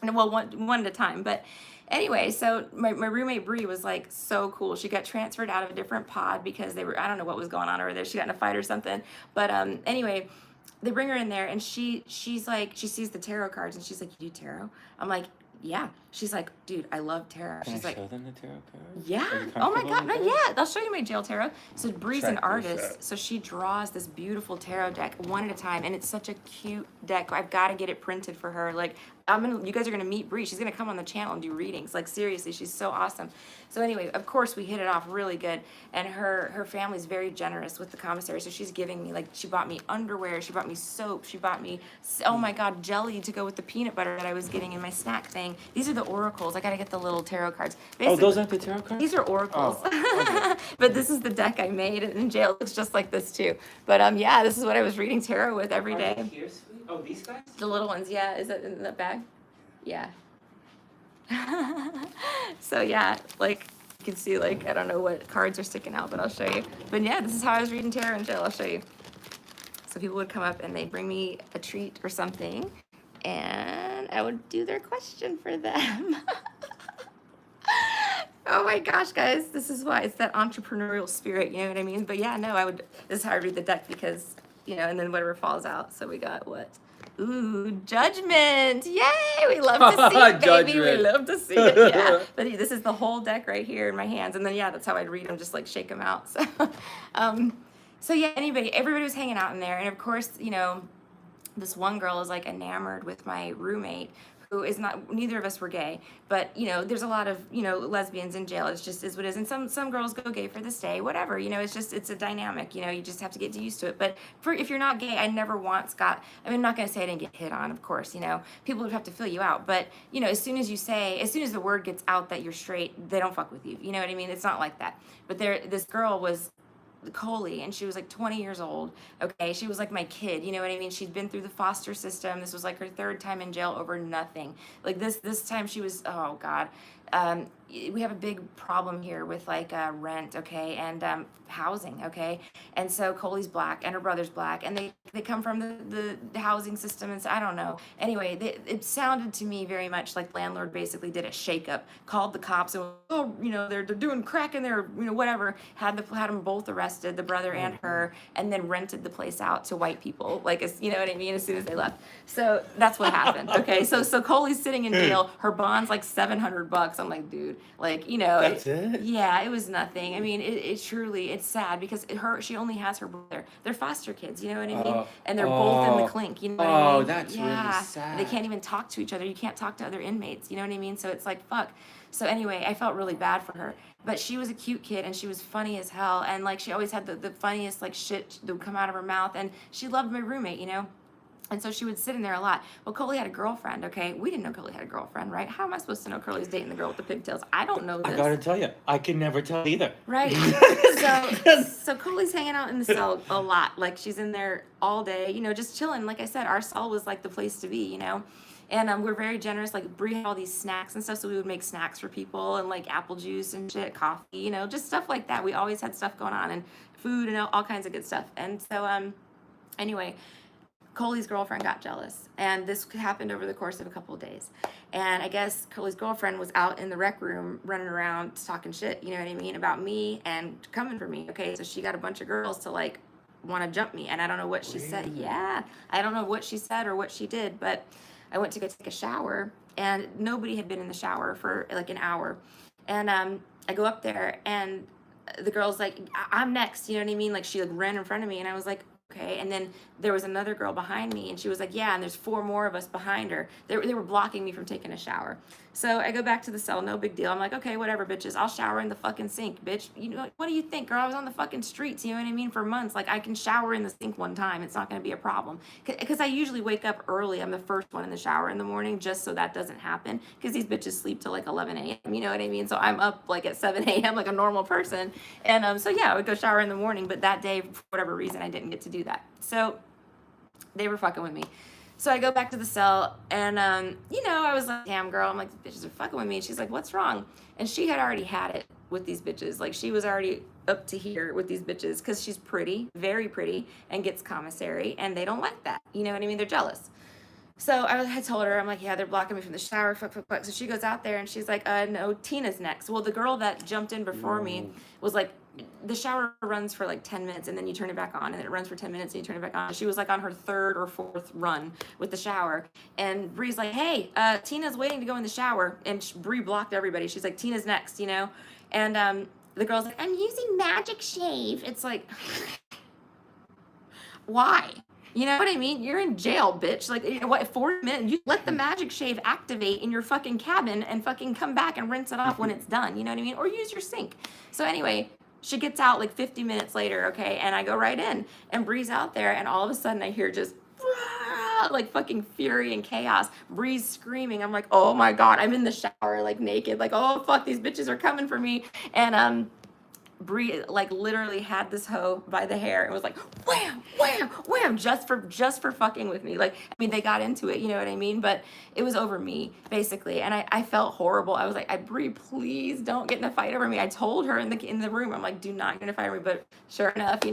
And well, one at a time. But anyway, so my roommate Bree was like so cool. She got transferred out of a different pod because I don't know what was going on over there. She got in a fight or something. But anyway, they bring her in there and she's like, she sees the tarot cards and she's like, you do tarot? I'm like, yeah. She's like, dude, I love tarot. Can She's I like, show them the tarot cards? yeah. Oh my God. Not yet. I'll show you my jail tarot. So Bree's an artist. So she draws this beautiful tarot deck one at a time. And it's such a cute deck. I've got to get it printed for her. Like, you guys are going to meet Bree. She's going to come on the channel and do readings. Like, seriously, she's so awesome. So anyway, of course, we hit it off really good. And her family's very generous with the commissary. So she's giving me, like, she bought me underwear. She bought me soap. She bought me, oh my God, jelly to go with the peanut butter that I was getting in my snack thing. These are the oracles. I got to get the little tarot cards. Basically, those aren't the tarot cards? These are oracles. Oh, okay. But this is the deck I made. And in jail, it looks just like this too. But yeah, this is what I was reading tarot with every day. Here, sweet? Oh, these guys? The little ones, yeah. Is that in that bag? Yeah. So yeah, like you can see, like, I don't know what cards are sticking out, but I'll show you. But yeah, this is how I was reading tarot in jail. I'll show you. So people would come up and they'd bring me a treat or something, and I would do their question for them. Oh my gosh, guys, this is why it's that entrepreneurial spirit, you know what I mean? But yeah, no, this is how I read the deck because, and then whatever falls out. So we got what? Ooh, judgment. Yay. We love to see it, baby. We Judgment. love to see it. Yeah. But this is the whole deck right here in my hands. And then, yeah, that's how I'd read them, just like shake them out. So, yeah, everybody was hanging out in there. And of course, this one girl is like enamored with my roommate, who is not, neither of us were gay, but there's a lot of lesbians in jail. It's just is what it is. And some girls go gay for this day, whatever. It's a dynamic. You just have to get used to it. But if you're not gay, I never once got, I'm not going to say I didn't get hit on, of course. People would have to fill you out, but as soon as the word gets out that you're straight, they don't fuck with you. You know what I mean? It's not like that. But this girl was Coley, and she was like 20 years old. Okay, she was like my kid. You know what I mean? She'd been through the foster system. This was like her third time in jail over nothing. Like this time she was, oh God. We have a big problem here with like rent, okay, and housing, okay. And so Coley's black and her brother's black, and they come from the housing system, and so, I don't know. Anyway, it sounded to me very much like landlord basically did a shakeup, called the cops, and they're doing crack in there, whatever. Had them both arrested, the brother and her, and then rented the place out to white people, like you know what I mean, as soon as they left. So that's what happened. Okay, so Coley's sitting in jail. Her bond's like $700. I'm like, dude, like That's it? Yeah, it was nothing. I mean, it truly, it's sad because she only has her brother. They're foster kids, you know what I mean? And they're both in the clink, you know what I mean? That's really sad. They can't even talk to each other. You can't talk to other inmates, you know what I mean? So it's like, fuck. So anyway, I felt really bad for her. But she was a cute kid, and she was funny as hell. And like, she always had the funniest like shit that would come out of her mouth. And she loved my roommate, And so she would sit in there a lot. Well, Coley had a girlfriend, okay? We didn't know Coley had a girlfriend, right? How am I supposed to know Coley's dating the girl with the pigtails? I don't know this. I gotta tell you, I can never tell either. Right. So Coley's hanging out in the cell a lot. Like, she's in there all day, just chilling. Like I said, our cell was like the place to be, And we're very generous. Like, Bree had all these snacks and stuff, so we would make snacks for people, and like apple juice and shit, coffee, just stuff like that. We always had stuff going on, and food and all kinds of good stuff. And so, anyway, Coley's girlfriend got jealous, and this happened over the course of a couple of days. And I guess Coley's girlfriend was out in the rec room running around talking shit, you know what I mean, about me and coming for me, okay? So she got a bunch of girls to like want to jump me, and I don't know what she said. Yeah, I don't know what she said or what she did, but I went to go take a shower, and nobody had been in the shower for like an hour. And I go up there, and the girl's like, I'm next, you know what I mean? Like, she like ran in front of me, and I was like, okay. And then there was another girl behind me, and she was like, yeah, and there's 4 more of us behind her. They were blocking me from taking a shower. So I go back to the cell, no big deal. I'm like, okay, whatever, bitches. I'll shower in the fucking sink, bitch. What do you think, girl? I was on the fucking streets, you know what I mean, for months. Like, I can shower in the sink one time. It's not going to be a problem. Because I usually wake up early. I'm the first one in the shower in the morning, just so that doesn't happen. Because these bitches sleep till like 11 a.m., you know what I mean? So I'm up like at 7 a.m. like a normal person. And so yeah, I would go shower in the morning. But that day, for whatever reason, I didn't get to do that. So they were fucking with me. So I go back to the cell, and, I was like, damn, girl. I'm like, these bitches are fucking with me. And she's like, what's wrong? And she had already had it with these bitches. Like, she was already up to here with these bitches because she's pretty, very pretty, and gets commissary, and they don't like that. You know what I mean? They're jealous. So I had told her, I'm like, yeah, they're blocking me from the shower. Fuck. So she goes out there, and she's like, no, Tina's next. Well, the girl that jumped in before me was like, the shower runs for like 10 minutes and then you turn it back on, and then it runs for 10 minutes and you turn it back on. She was like on her 3rd or 4th run with the shower, and Bree's like, hey, Tina's waiting to go in the shower, and Bree blocked everybody. She's like, Tina's next, and the girl's like, I'm using Magic Shave. It's like, why? You know what I mean? You're in jail, bitch. Like, 40 minutes, you let the Magic Shave activate in your fucking cabin and fucking come back and rinse it off when it's done. You know what I mean? Or use your sink. So anyway, she gets out like 50 minutes later, okay? And I go right in, and Bree's out there, and all of a sudden I hear just like fucking fury and chaos. Bree's screaming. I'm like, oh my God, I'm in the shower, like naked, like, oh fuck, these bitches are coming for me. And Bree like literally had this hoe by the hair and was like, wham, wham, wham, just for fucking with me. Like, I mean, they got into it, you know what I mean? But it was over me, basically. And I felt horrible. I was like, Bree, please don't get in a fight over me. I told her in the room, I'm like, do not get in a fight over me. But sure enough,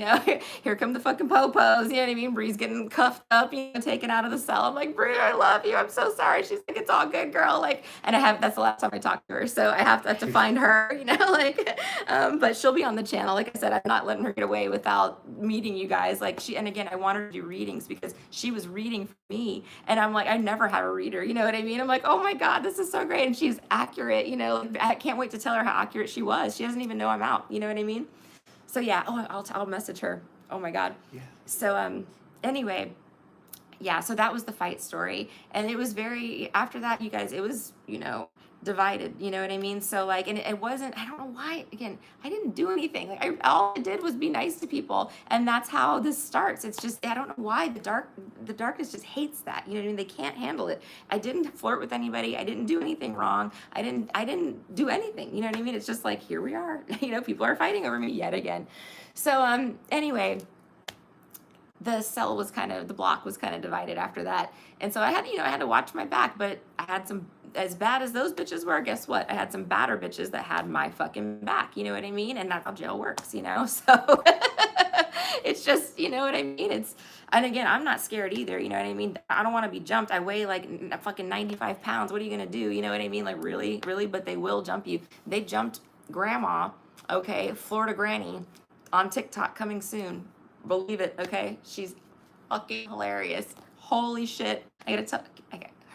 here come the fucking po-pos, you know what I mean? Bree's getting cuffed up, taken out of the cell. I'm like, Bree, I love you. I'm so sorry. She's like, it's all good, girl. Like, and that's the last time I talked to her. So I have to find her, like, but she'll be be on the channel. Like I said, I'm not letting her get away without meeting you guys. Like and again, I want her to do readings because she was reading for me. And I'm like, I never have a reader. You know what I mean? I'm like, oh my God, this is so great. And she's accurate. You know, I can't wait to tell her how accurate she was. She doesn't even know I'm out. You know what I mean? So yeah, I'll message her. Oh my God. Yeah. So, anyway, yeah, so that was the fight story. And it was after that, you guys, it was, divided, you know what I mean? So like, and it wasn't, I don't know why, again, I didn't do anything. Like all I did was be nice to people. And that's how this starts. It's just, I don't know why the darkness just hates that. You know what I mean? They can't handle it. I didn't flirt with anybody. I didn't do anything wrong. I didn't do anything. You know what I mean? It's just like, here we are, people are fighting over me yet again. So, anyway, the block was kind of divided after that. And so I had to watch my back, but I had some, as bad as those bitches were, guess what? I had some badder bitches that had my fucking back, you know what I mean? And that's how jail works, So it's just, you know what I mean? And again, I'm not scared either, you know what I mean? I don't want to be jumped. I weigh like fucking 95 pounds. What are you going to do? You know what I mean? Like really, really, but they will jump you. They jumped grandma, okay, Florida granny on TikTok coming soon. Believe it, okay? She's fucking hilarious. Holy shit.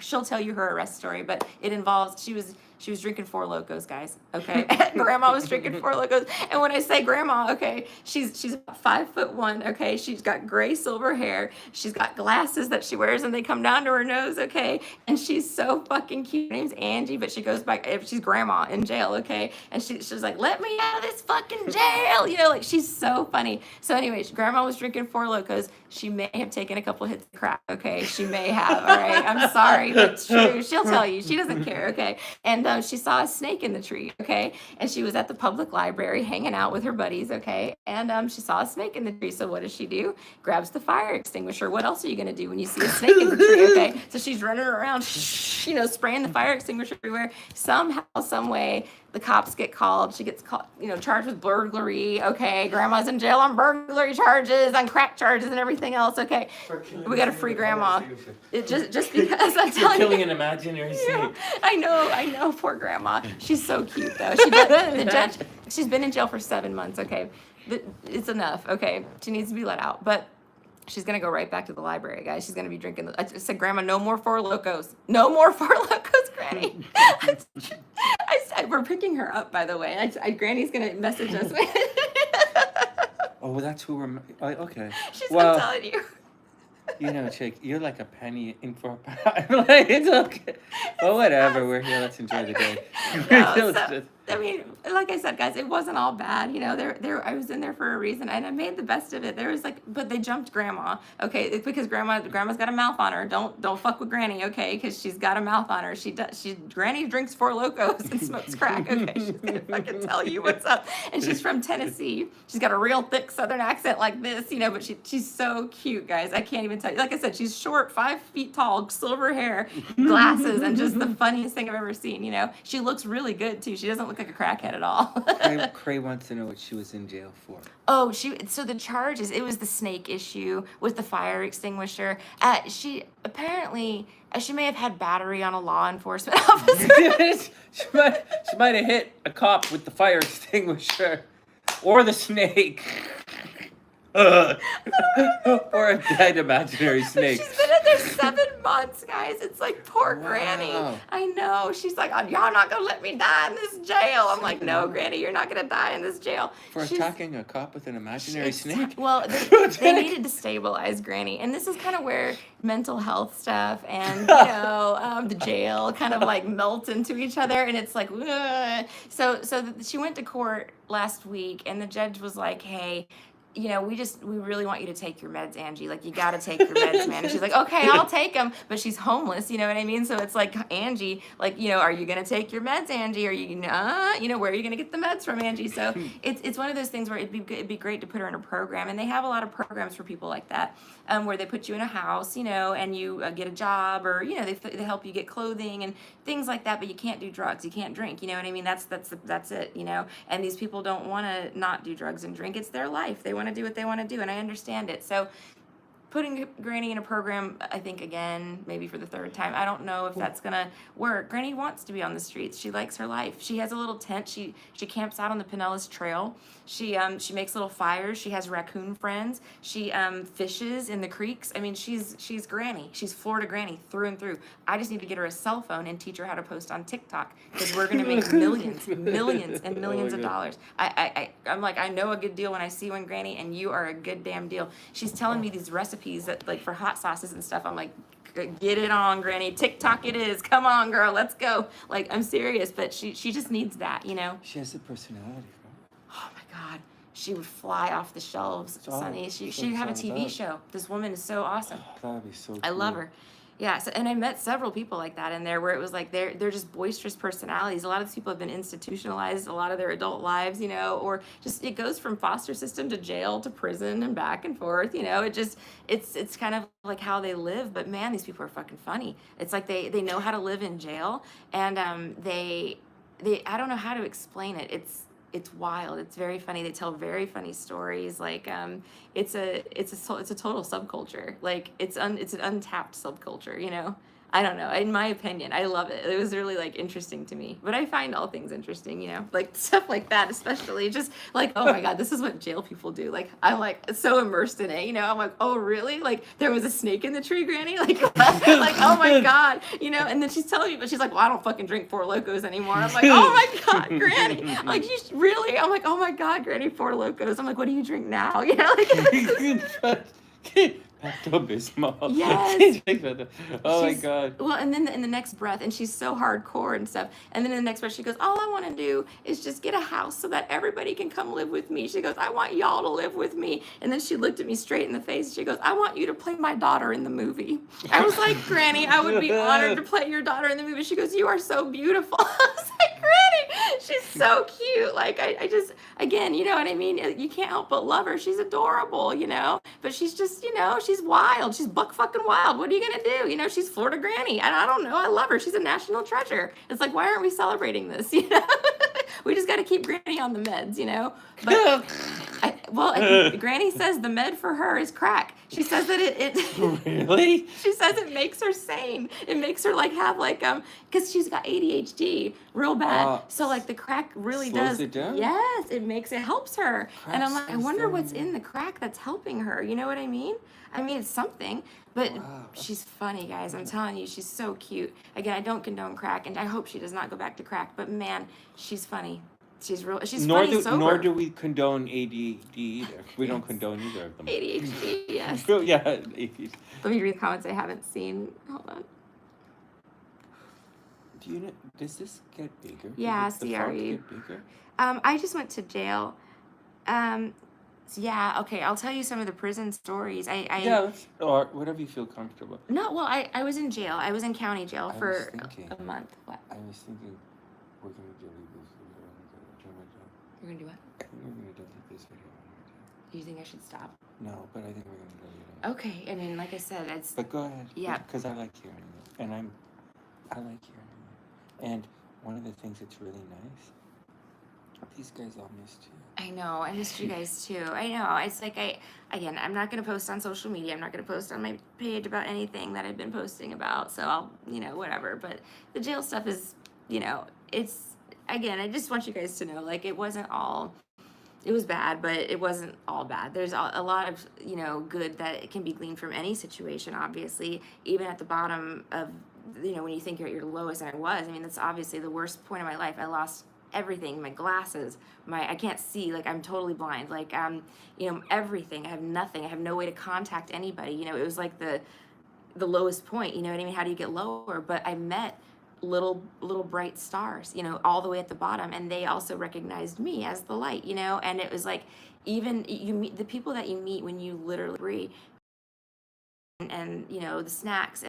She'll tell you her arrest story, but it involves, she was drinking Four Locos, guys, okay? Grandma was drinking Four Locos. And when I say grandma, okay, she's about 5'1", okay? She's got gray silver hair. She's got glasses that she wears and they come down to her nose, okay? And she's so fucking cute. Her name's Angie, but she goes by, she's grandma in jail, okay? And she's like, let me out of this fucking jail, like she's so funny. So anyways, grandma was drinking Four Locos. She may have taken a couple hits of crack, okay? She may have, all right? I'm sorry, but it's true. She'll tell you. She doesn't care, okay? And she saw a snake in the tree, okay? And she was at the public library hanging out with her buddies, okay? And she saw a snake in the tree. So what does she do? Grabs the fire extinguisher. What else are you going to do when you see a snake in the tree, okay? So she's running around, spraying the fire extinguisher everywhere. Somehow, some way, the cops get called. She gets called, charged with burglary, okay? Grandma's in jail on burglary charges, on crack charges, and everything else, okay? We got to free grandma. It just because I'm telling you. Killing an imaginary snake. I know, poor grandma. She's so cute though. The judge, she's been in jail for 7 months, okay? It's enough, okay? She needs to be let out, but she's gonna go right back to the library, guys. She's gonna be drinking. I said, Grandma, no more Four Locos. No more Four Locos, Granny. I said, we're picking her up, by the way. Granny's gonna message us. Oh, well, that's who we're. Okay. I'm telling you. Chick, you're like a penny in for a pound. Like, it's okay. Well, whatever. We're here. Let's enjoy the day. I mean, like I said, guys, it wasn't all bad. I was in there for a reason, and I made the best of it. There was but they jumped grandma. Okay, it's because grandma's got a mouth on her. Don't fuck with Granny, okay? Because she's got a mouth on her. Granny drinks Four Locos and smokes crack. Okay, she's gonna fucking tell you what's up. And she's from Tennessee. She's got a real thick Southern accent like this, but she's so cute, guys. I can't even tell you. Like I said, she's short, 5 feet tall, silver hair, glasses, and just the funniest thing I've ever seen. She looks really good too. She doesn't look like a crackhead at all. Cray wants to know what she was in jail for. Oh, so the charges, it was the snake issue with the fire extinguisher. She apparently, she may have had battery on a law enforcement officer. she might have hit a cop with the fire extinguisher or the snake. Or a dead imaginary snake. She's been in there 7 months, guys. It's like poor Granny. I know. She's like, y'all not gonna let me die in this jail. I'm like, no, Granny, you're not gonna die in this jail. For attacking a cop with an imaginary snake? Well, they needed to stabilize Granny. And this is kind of where mental health stuff and, the jail kind of like melt into each other. And it's like, ugh. So she went to court last week and the judge was like, hey, we really want you to take your meds, Angie. Like, you got to take your meds, man. And she's like, okay, I'll take them. But she's homeless, you know what I mean? So it's like, Angie, like, are you going to take your meds, Angie? Are you, where are you going to get the meds from, Angie? So it's one of those things where it'd be great to put her in a program. And they have a lot of programs for people like that, where they put you in a house, and you get a job or, they help you get clothing and things like that. But you can't do drugs. You can't drink. You know what I mean? That's it, And these people don't want to not do drugs and drink. It's their life. They want to do what they want to do, and I understand it. So putting Granny in a program, I think again, maybe for the third time. I don't know if that's gonna work. Granny wants to be on the streets. She likes her life. She has a little tent. She camps out on the Pinellas Trail. She makes little fires. She has raccoon friends. She fishes in the creeks. I mean, she's Granny. She's Florida Granny through and through. I just need to get her a cell phone and teach her how to post on TikTok, because we're gonna make millions and millions of dollars. I'm like, I know a good deal when I see one, Granny, and you are a good damn deal. She's telling me these recipes that, like, for hot sauces and stuff. I'm like, get it on, Granny. TikTok it is. Come on, girl. Let's go. Like, I'm serious, but she just needs that, you know? She has a personality, Oh my God. She would fly off the shelves, Sonny. She'd have a TV show. This woman is so awesome. That would be so cool. I love her. Yeah, so, and I met several people like that in there, where it was like they're just boisterous personalities. A lot of these people have been institutionalized a lot of their adult lives, you know, or just it goes from foster system to jail to prison and back and forth, you know. It's kind of like how they live. But man, these people are fucking funny. It's like they know how to live in jail, and they I don't know how to explain it. It's wild. It's very funny. They tell very funny stories. Like it's a total subculture. Like it's an untapped subculture. You know. I don't know. In my opinion, I love it. It was really like interesting to me. But I find all things interesting. You know, like stuff like that, especially just like, oh my God, this is what jail people do. Like I'm like so immersed in it. You know, I'm like, oh really? Like there was a snake in the tree, Granny. Like like oh my God. You know. And then she's telling me, but she's like, well, I don't fucking drink Four Locos anymore. I'm like, oh my God, Granny. Like you really? I'm like, oh my God, Granny, Four Locos. I'm like, what do you drink now? You know, like. Pepto-Bismol. Yes. Oh my God. Well, and then in the next breath, and she's so hardcore and stuff. And then in the next breath, she goes, all I want to do is just get a house so that everybody can come live with me. She goes, I want y'all to live with me. And then she looked at me straight in the face. She goes, I want you to play my daughter in the movie. I was like, Granny, I would be honored to play your daughter in the movie. She goes, you are so beautiful. I was like, Granny, she's so cute. Like, I just, again, you know what I mean? You can't help but love her. She's adorable, you know? But she's just, you know, she's wild. She's buck fucking wild. What are you going to do? You know, she's Florida Granny. And I don't know. I love her. She's a national treasure. It's like, why aren't we celebrating this? You know, we just got to keep Granny on the meds, you know? But, Granny says the med for her is crack. She says that it Really? She says it makes her sane. It makes her like have like because she's got ADHD real bad. So like the crack really slows does. it down? Yes, it helps her. Crack And I'm like, I slows wonder down. what's in the crack that's helping her. You know what I mean? I mean, it's something. But Wow. she's funny, guys. I'm telling you, she's so cute. Again, I don't condone crack, and I hope she does not go back to crack. But man, she's funny. She's funny sober. Nor do we condone ADD either. We don't condone either of them. ADHD, yes. Yeah, ADHD. Let me read the comments I haven't seen. Hold on. Do you know? Does this get bigger? Yeah, Does the fault CRE. get bigger? I just went to jail. Yeah, okay, I'll tell you some of the prison stories. Yeah, or whatever you feel comfortable. No, well, I was in jail. I was in county jail I for was thinking. a month. What? I was thinking we're gonna delete this video. You're gonna do what? I think we're gonna delete this video. Do you think I should stop? No, but I think we're gonna delete it. Okay, and then like I said, it's But go ahead. Yeah. Because I like hearing it, and I like hearing it. And one of the things that's really nice, these guys all missed you. I know. I missed you guys too. I know. It's like I'm not gonna post on social media. I'm not gonna post on my page about anything that I've been posting about. So I'll, whatever. But the jail stuff is, it's again. I just want you guys to know, like, it wasn't all. It was bad, but it wasn't all bad. There's a lot of, good that can be gleaned from any situation. Obviously, even at the bottom of, when you think you're at your lowest, and I was. I mean, that's obviously the worst point of my life. I lost everything, my glasses, I can't see, like I'm totally blind, like everything. I have nothing. I have no way to contact anybody. It was like the lowest point, you know what I mean? How do you get lower? But I met little bright stars, all the way at the bottom, and they also recognized me as the light, and it was like, even you meet the people that you meet when you literally breathe, and the snacks